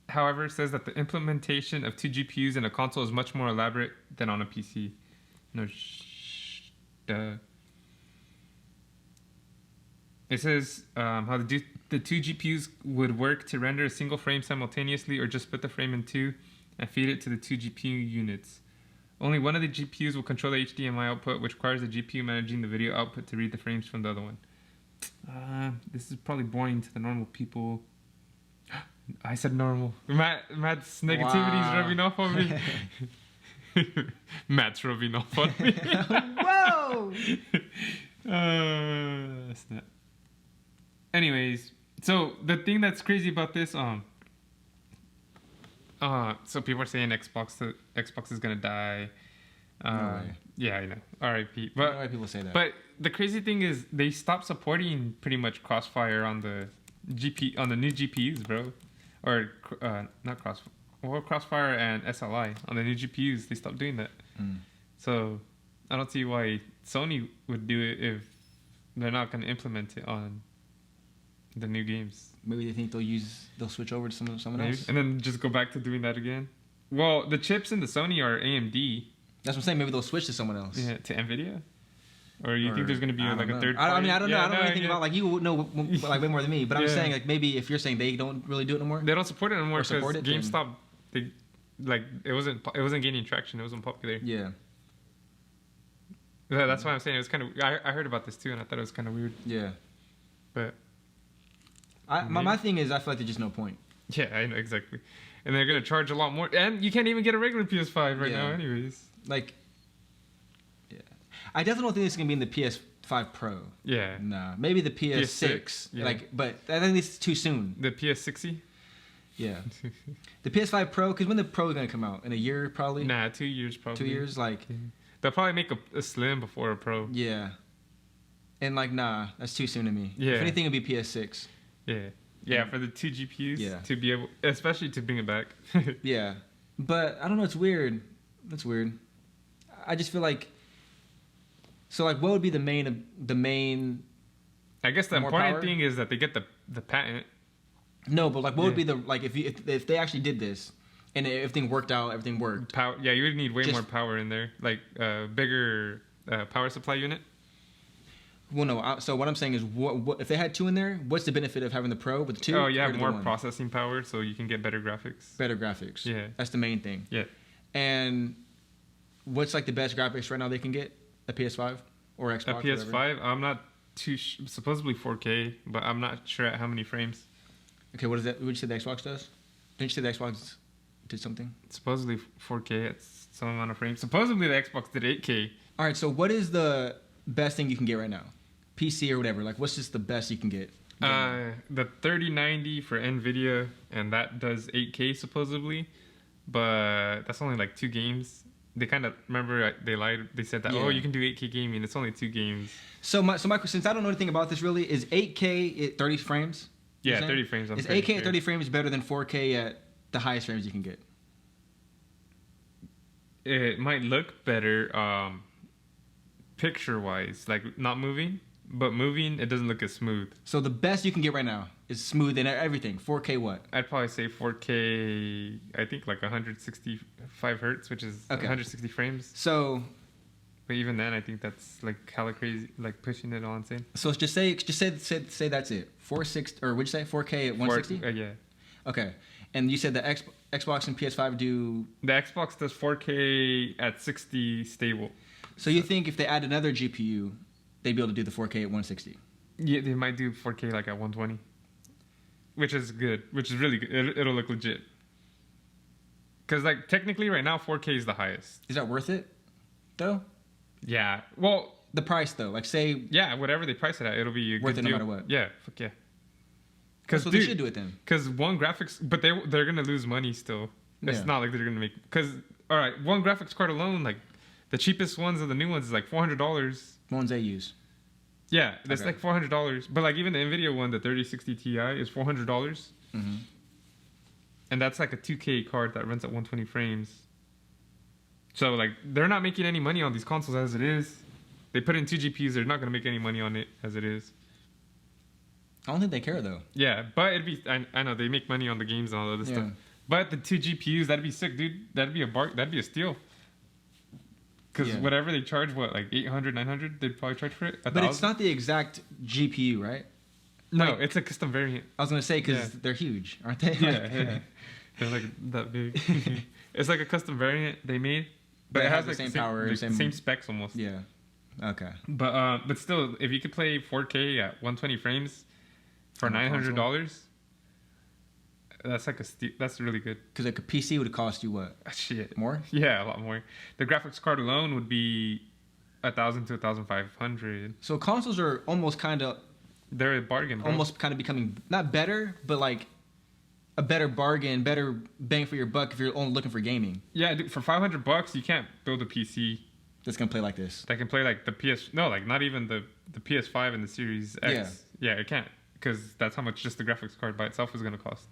however, says that the implementation of 2 GPUs in a console is much more elaborate than on a PC. It says how the 2 GPUs would work to render a single frame simultaneously or just split the frame in 2 and feed it to the 2 GPU units. Only one of the GPUs will control the HDMI output, which requires the GPU managing the video output to read the frames from the other one. This is probably boring to the normal people. I said normal. Matt's negativity is rubbing off on me. Matt's rubbing off on me. Whoa! Snap. Anyways, so the thing that's crazy about this, so people are saying Xbox is gonna die. No way. Yeah, I know. R.I.P. But why people say that? But the crazy thing is they stopped supporting pretty much Crossfire on the new GPUs, bro. Or not Crossfire. Well, Crossfire and SLI on the new GPUs, they stopped doing that. So I don't see why Sony would do it if they're not going to implement it on the new games. Maybe they think they'll switch over to someone else, and then just go back to doing that again. Well, the chips in the Sony are AMD. That's what I'm saying. Maybe they'll switch to someone else. Yeah, to NVIDIA. Or you think there's going to be like a third? I mean, I don't know. I don't know anything about, like, you would know like way more than me. But I'm saying, like, maybe if you're saying they don't really do it anymore, they don't support it anymore because GameStop, it wasn't gaining traction. It wasn't popular. Yeah. That's why I'm saying it was kind of. I heard about this too, and I thought it was kind of weird. Yeah. But my thing is, I feel like there's just no point. Yeah, I know exactly, and they're gonna charge a lot more, and you can't even get a regular PS5 right now, anyways. Like. I definitely don't think it's gonna be in the PS5 Pro. Yeah. Nah. Maybe the PS6. Yeah. Like, but I think it's too soon. The PS6. Yeah. The PS5 Pro, because when the Pro is gonna come out? In a year, probably. Nah, 2 years probably. 2 years, like. Yeah. They'll probably make a Slim before a Pro. Yeah. And like, nah, that's too soon to me. Yeah. If anything, it'd be PS6. Yeah. Yeah, for the 2 GPUs. Yeah. To be able, especially to bring it back. Yeah. But I don't know. It's weird. That's weird. I just feel like. So, like, what would be the main? I guess the important thing is that they get the patent. No, but like, what would be the if they actually did this, and if everything worked out, everything worked. Power, yeah, you would need way more power in there, like bigger power supply unit. Well, no. So what I'm saying is, what if they had 2 in there? What's the benefit of having the Pro with the 2? Oh, you have more processing power, so you can get better graphics. Better graphics. Yeah, that's the main thing. Yeah. And what's like the best graphics right now they can get? A PS5 or Xbox? A PS5? Whatever. I'm not too supposedly 4K, but I'm not sure at how many frames. Okay, what is that? What did you say the Xbox does? Didn't you say the Xbox did something? Supposedly 4K at some amount of frames. Supposedly the Xbox did 8K. All right, so what is the best thing you can get right now? PC or whatever. Like, what's just the best you can get? The 3090 for NVIDIA, and that does 8K supposedly, but that's only like 2 games. They kind of remember they lied. They said that you can do 8K gaming. It's only 2 games. So my since I don't know anything about this really, is 8K at 30 frames? Yeah, 30 frames. Is 8K at 30 frames better than 4K at the highest frames you can get? it might look better picture-wise, like not moving, but moving, it doesn't look as smooth. So the best you can get right now is smooth and everything. 4K what? I'd probably say 4K, I think like 165 hertz, which is 160 frames. So... But even then, I think that's like hella crazy, like pushing it all insane. So just say that's it. 460, or what'd you say? 4K at 160? Yeah. Okay. And you said the Xbox and PS5 do... The Xbox does 4K at 60 stable. So you think if they add another GPU, they'd be able to do the 4K at 160? Yeah, they might do 4K like at 120. Which is good. Which is really good. It'll look legit. Because like technically right now, 4K is the highest. Is that worth it, though? Yeah. Well... The price, though. Like, say... Yeah, whatever they price it at, it'll be a worth good it deal. no matter what. Yeah. Fuck yeah. That's what they should do it then. Because one graphics... But they're going to lose money still. It's not like they're going to make... Because, all right, one graphics card alone, like, the cheapest ones of the new ones is like $400. The ones they use. Yeah, that's like $400. But, like, even the NVIDIA one, the 3060 Ti, is $400. Mm-hmm. And that's like a 2K card that runs at 120 frames. So, like, they're not making any money on these consoles as it is. They put in 2 GPUs, they're not going to make any money on it as it is. I don't think they care, though. Yeah, but it'd be... I know, they make money on the games and all of this stuff. But the 2 GPUs, that'd be sick, dude. That'd be a steal. Because whatever they charge, what, like 800, 900, they'd probably charge for it? But it's not the exact GPU, right? No, like, it's a custom variant. I was going to say, because they're huge, aren't they? Yeah. They're like that big. It's like a custom variant they made. But it has the like same power, same specs almost. Yeah. Okay. But still, if you could play 4K at 120 frames for $900, that's like that's really good. Because like a PC would cost you what? Shit. More? Yeah, a lot more. The graphics card alone would be $1,000 to $1,500. So consoles are almost kind of... They're a bargain, bro. Almost kind of becoming not better, but like a better bargain, better bang for your buck if you're only looking for gaming. Yeah, dude, for $500, you can't build a PC that's gonna play like this. That can play like the PS... No, like not even the PS5 and the Series X. Yeah, it can't. Because that's how much just the graphics card by itself is going to cost.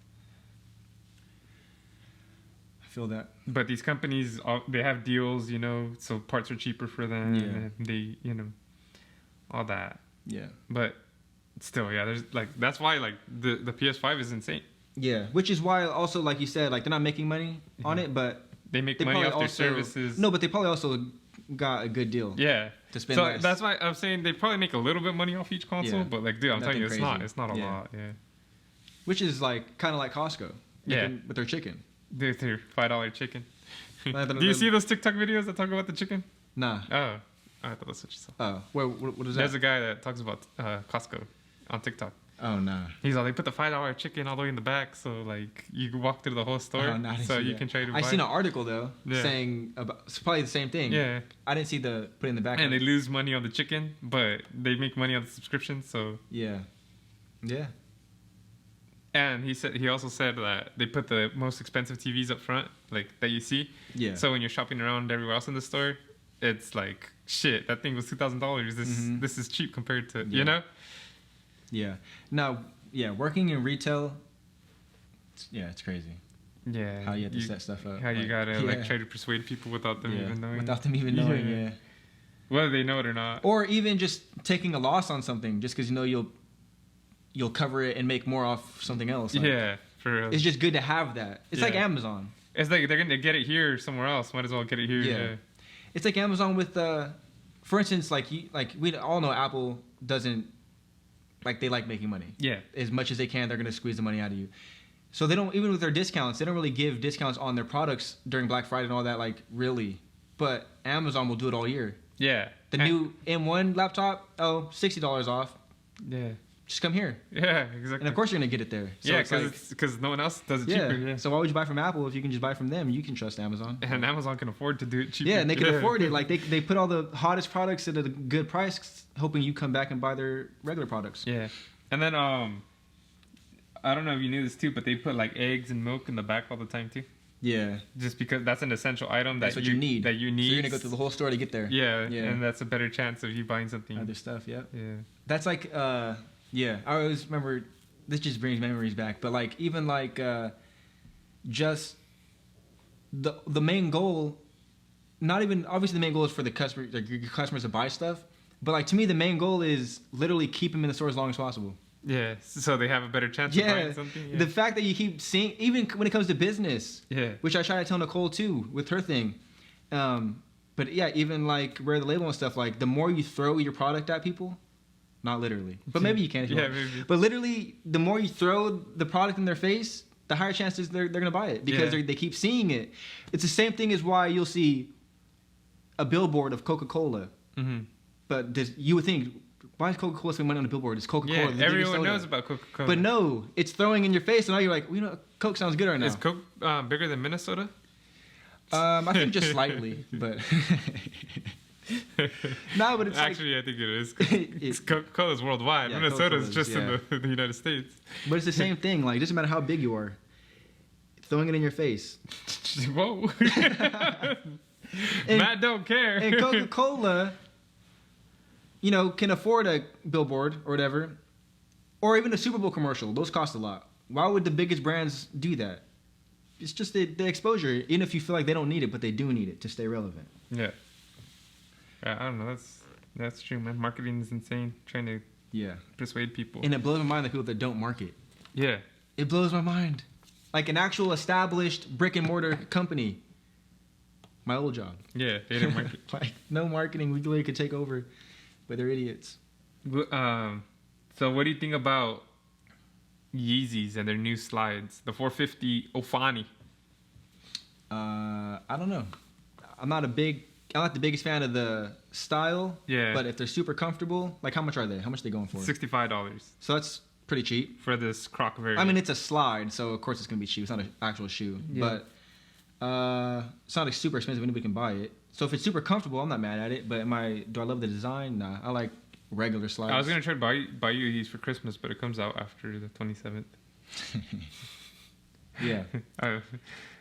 I feel that. But these companies, they have deals, you know, so parts are cheaper for them. Yeah. And they, you know, all that. Yeah. But still, yeah, there's like... That's why, like, the PS5 is insane. Yeah, which is why also, like you said, like they're not making money on it, but... They make money off their services. No, but they probably also got a good deal. Yeah. To spend so less. That's why I'm saying they probably make a little bit of money off each console, but like, dude, I'm telling you, crazy. It's not a lot. Yeah. Which is like kind of like Costco. With their chicken. Their $5 chicken. Do you see those TikTok videos that talk about the chicken? Nah. Oh, I thought that's what you saw. Oh, what is that? There's a guy that talks about Costco on TikTok. Oh, nah. He's all, they put the $5 chicken all the way in the back, so like you can walk through the whole store, so you can try to buy. I seen an article though saying about it's probably the same thing. Yeah. I didn't see the put in the back. And they lose money on the chicken, but they make money on the subscription. So yeah. And he also said that they put the most expensive TVs up front, like that you see. Yeah. So when you're shopping around everywhere else in the store, it's like shit. That thing was $2,000. This is cheap compared to you know. Yeah. Now, working in retail, it's crazy. Yeah. How you have to set stuff up. How you gotta like try to persuade people without them even knowing. Without them even knowing, yeah. Whether they know it or not. Or even just taking a loss on something just because you know you'll cover it and make more off something else. Like, yeah, for real. It's just good to have that. It's like Amazon. It's like they're gonna get it here or somewhere else. Might as well get it here. Yeah. It's like Amazon with for instance, like we all know Apple doesn't. Like, they like making money. Yeah. As much as they can, they're going to squeeze the money out of you. So they don't, even with their discounts, they don't really give discounts on their products during Black Friday and all that, like, really. But Amazon will do it all year. Yeah. The new M1 laptop, $60 off. Yeah. Just come here. Yeah, exactly. And of course you're going to get it there. So because no one else does it cheaper. Yeah. So why would you buy from Apple if you can just buy from them? You can trust Amazon. And Amazon can afford to do it cheaper. Yeah, and they can afford it. Like, they put all the hottest products at a good price, hoping you come back and buy their regular products. Yeah. And then, I don't know if you knew this too, but they put like eggs and milk in the back all the time too. Yeah. Just because that's an essential item that you need. That you need. So you're going to go through the whole store to get there. Yeah. And that's a better chance of you buying something. Other stuff, yeah. That's like, I always remember, this just brings memories back, but like, even like, just the main goal not even obviously the main goal is for the customer, like your customers to buy stuff, but like to me the main goal is literally keep them in the store as long as possible. Yeah, so they have a better chance of buying something. Yeah. The fact that you keep seeing, even when it comes to business, which I try to tell Nicole too with her thing. But yeah, even like Wear the Label and stuff, like the more you throw your product at people, not literally, but maybe you can if you want. Maybe. But literally, the more you throw the product in their face, the higher chances they're going to buy it because they keep seeing it. It's the same thing as why you'll see a billboard of Coca-Cola. Mm-hmm. But you would think, why is Coca-Cola spending money on a billboard? It's Coca-Cola. Yeah, everyone knows about Coca-Cola. But no, it's throwing in your face, and now you're like, Coke sounds good right now. Is Coke bigger than Minnesota? I think just slightly, but no, but it's actually, I think it is. It's Coca-Cola's worldwide. Yeah, Minnesota's just in the United States. But it's the same thing. Like, it doesn't matter how big you are, throwing it in your face. Whoa. Matt don't care. And Coca-Cola, can afford a billboard or whatever, or even a Super Bowl commercial. Those cost a lot. Why would the biggest brands do that? It's just the exposure, even if you feel like they don't need it, but they do need it to stay relevant. Yeah. I don't know. That's true, man. Marketing is insane. Trying to persuade people. And it blows my mind the people that don't market. Yeah. It blows my mind. Like an actual established brick and mortar company. My old job. Yeah, they didn't market. Like, no marketing. We literally could take over, but they're idiots. So what do you think about Yeezys and their new slides? The 450 Ofani. I don't know. I'm not the biggest fan of the style. Yeah. But if they're super comfortable, like how much are they? How much are they going for? $65. So that's pretty cheap. For this Croc version. I mean, it's a slide, so of course it's going to be cheap. It's not an actual shoe. Yeah. But it's not like super expensive. Anybody can buy it. So if it's super comfortable, I'm not mad at it. But do I love the design? Nah. I like regular slides. I was going to try to buy you these for Christmas, but it comes out after the 27th. Yeah.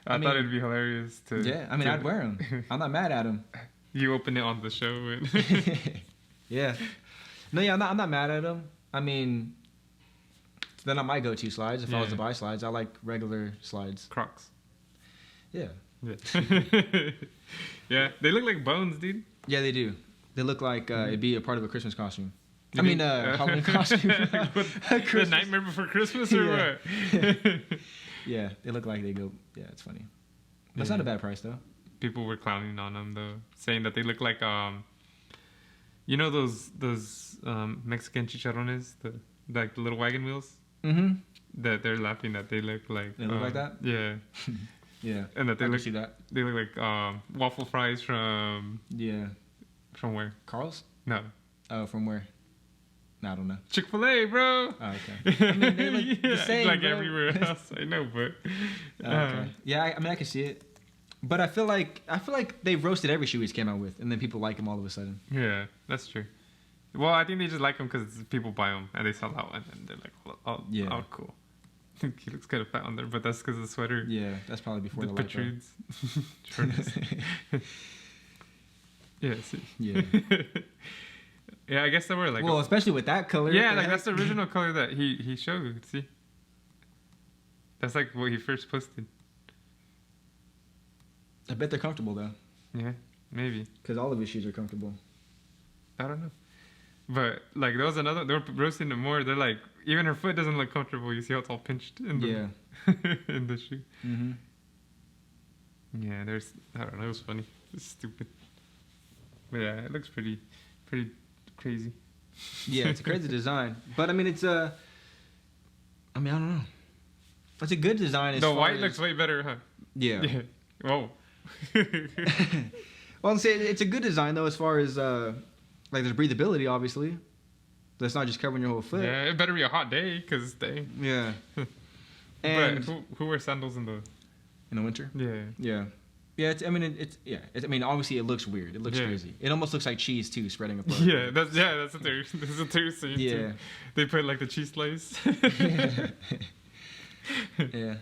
I thought it'd be hilarious to... Yeah, I mean, I'd wear them. I'm not mad at them. You open it on the show. And yeah. No, yeah, I'm not mad at them. I mean, they're not my go-to slides. If I was to buy slides, I like regular slides. Crocs. Yeah. Yeah, they look like bones, dude. Yeah, they do. They look like it'd be a part of a Christmas costume. Halloween costume. The Nightmare Before Christmas or what? Yeah, they look like they go. Yeah, it's funny. That's not a bad price though. People were clowning on them though, saying that they look like those Mexican chicharrones, the little wagon wheels. Mm-hmm. That they're laughing that they look like. They look like that. Yeah. Yeah. And that they look like waffle fries from. Yeah. From where? Carl's? No. Oh, from where? No, I don't know. Chick-fil-A, bro. Oh, okay. I mean, they look the same, like bro. Everywhere else. I know, but. Okay. Yeah, I can see it, but I feel like they roasted every shoe he's came out with, and then people like him all of a sudden. Yeah, that's true. Well, I think they just like him because people buy them and they sell out, and they're like, oh, cool. He looks kind of fat on there, but that's because of the sweater. Yeah, that's probably before the protrudes. Yeah. See. Yeah. Yeah, I guess they were like. Well, especially with that color. Yeah, like that's the original color that he showed. See. That's like what he first posted. I bet they're comfortable though. Yeah, maybe. Because all of his shoes are comfortable. I don't know. But like there was another. They were roasting it more. They're like, even her foot doesn't look comfortable. You see how it's all pinched in the in the shoe. Mm-hmm. Yeah, I don't know. It was funny. It's stupid. But yeah, it looks pretty crazy. Yeah, it's a crazy design. But I mean, it's I don't know. It's a good design. The white looks way better, huh? Yeah. Whoa. Well, I'm saying it's a good design though, as far as like there's breathability, obviously. That's not just covering your whole foot. Yeah, it better be a hot day, cause they. Yeah. And but who wears sandals in the winter? Yeah. Yeah. Yeah, I mean, obviously it looks weird. It looks crazy. It almost looks like cheese too, spreading apart. Yeah, that's what they're saying. Yeah. Too. They put like the cheese slice. Yeah.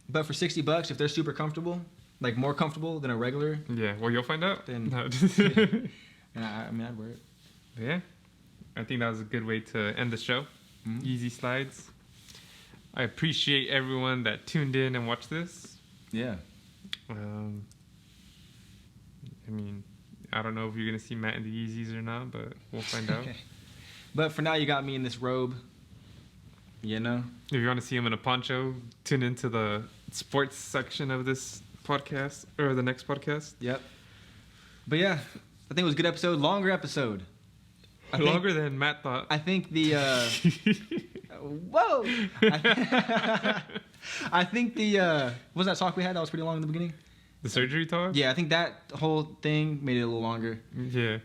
But for $60, if they're super comfortable, like more comfortable than a regular. Yeah. Well, you'll find out. Then. I mean, I'd wear it. Yeah. I think that was a good way to end the show. Mm-hmm. Easy slides. I appreciate everyone that tuned in and watched this. Yeah. I mean, I don't know if you're gonna see Matt in the Yeezys or not, but we'll find out. But for now, you got me in this robe. You know. If you want to see him in a poncho, tune into the sports section of this podcast or the next podcast. Yep. But yeah, I think it was a good episode. Longer episode. Longer than Matt thought. I think the. Whoa! I think the. What was that talk we had? That was pretty long in the beginning. The surgery talk? Yeah, I think that whole thing made it a little longer. Yeah.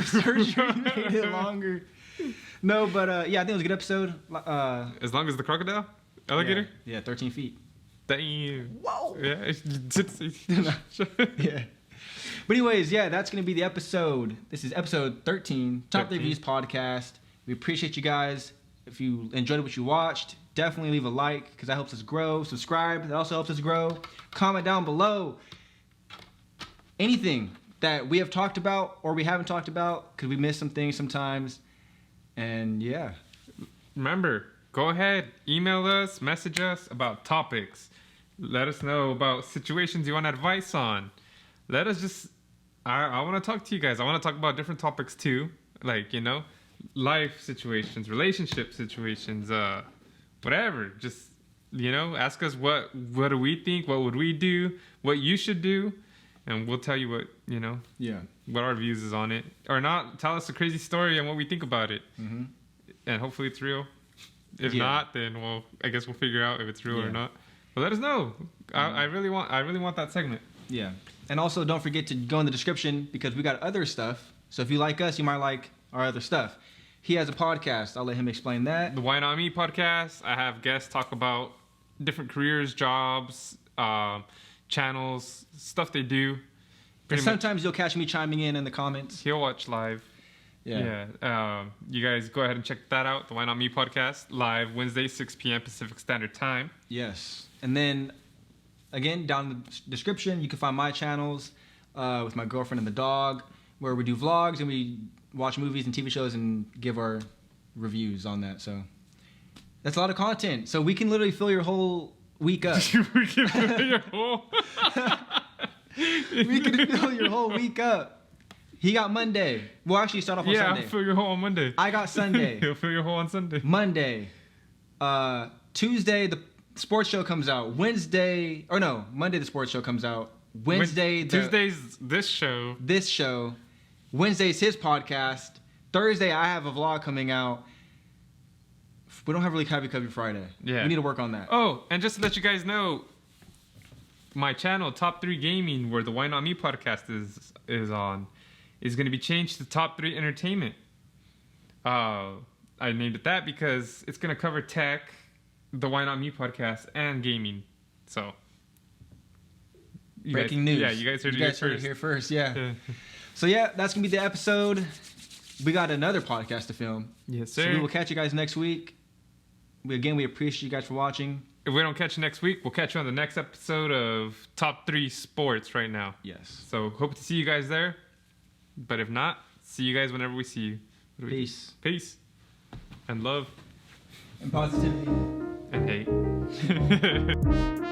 Surgery made it longer. No, but yeah, I think it was a good episode. As long as the crocodile? Alligator? Yeah, 13 feet. Damn. Whoa! Yeah. Yeah. But anyways, yeah, that's going to be the episode. This is episode 13, Top 3 Views Podcast. We appreciate you guys. If you enjoyed what you watched, definitely leave a like because that helps us grow. Subscribe. That also helps us grow. Comment down below anything that we have talked about or we haven't talked about because we miss some things sometimes. And yeah. Remember, go ahead, email us, message us about topics. Let us know about situations you want advice on. Let us just, I want to talk to you guys. I want to talk about different topics too. Like, you know, life situations, relationship situations, whatever. Just, you know, ask us what do we think? What would we do? What you should do? And we'll tell you what, you know, what our views is on it. Or not, tell us a crazy story and what we think about it. Mm-hmm. And hopefully it's real. If not, then I guess we'll figure out if it's real or not. But let us know. I really want that segment. Yeah. And also don't forget to go in the description because we got other stuff. So if you like us, you might like our other stuff. He has a podcast. I'll let him explain that. The Why Not Me podcast. I have guests talk about different careers, jobs, channels, stuff they do. And sometimes you'll catch me chiming in the comments. He'll watch live. Yeah. You guys go ahead and check that out. The Why Not Me podcast, live Wednesday, 6 p.m. Pacific Standard Time. Yes. And then, again, down in the description, you can find my channels with my girlfriend and the dog, where we do vlogs and we watch movies and TV shows and give our reviews on that. So that's a lot of content. So we can literally fill your whole week up. We can fill your whole... We can fill your whole week up. He got Monday. We'll actually start off on Sunday. Yeah, I'll fill your whole on Monday. I got Sunday. He'll fill your whole on Sunday. Monday. Tuesday, the sports show comes out. Monday, the sports show comes out. Tuesday's this show. Wednesday's his podcast. Thursday, I have a vlog coming out. We don't have really Cubby Friday. Yeah. We need to work on that. Oh, and just to let you guys know, my channel, Top 3 Gaming, where the Why Not Me podcast is on, is going to be changed to Top 3 Entertainment. I named it that because it's going to cover tech, the Why Not Me podcast, and gaming. So, breaking news. Yeah, you guys heard it here first. Yeah. So yeah, that's going to be the episode. We got another podcast to film. Yes, sir. So we will catch you guys next week. We appreciate you guys for watching. If we don't catch you next week, we'll catch you on the next episode of Top 3 Sports right now. Yes. So hope to see you guys there. But if not, see you guys whenever we see you. Peace. Peace. And love. And positivity. And hate.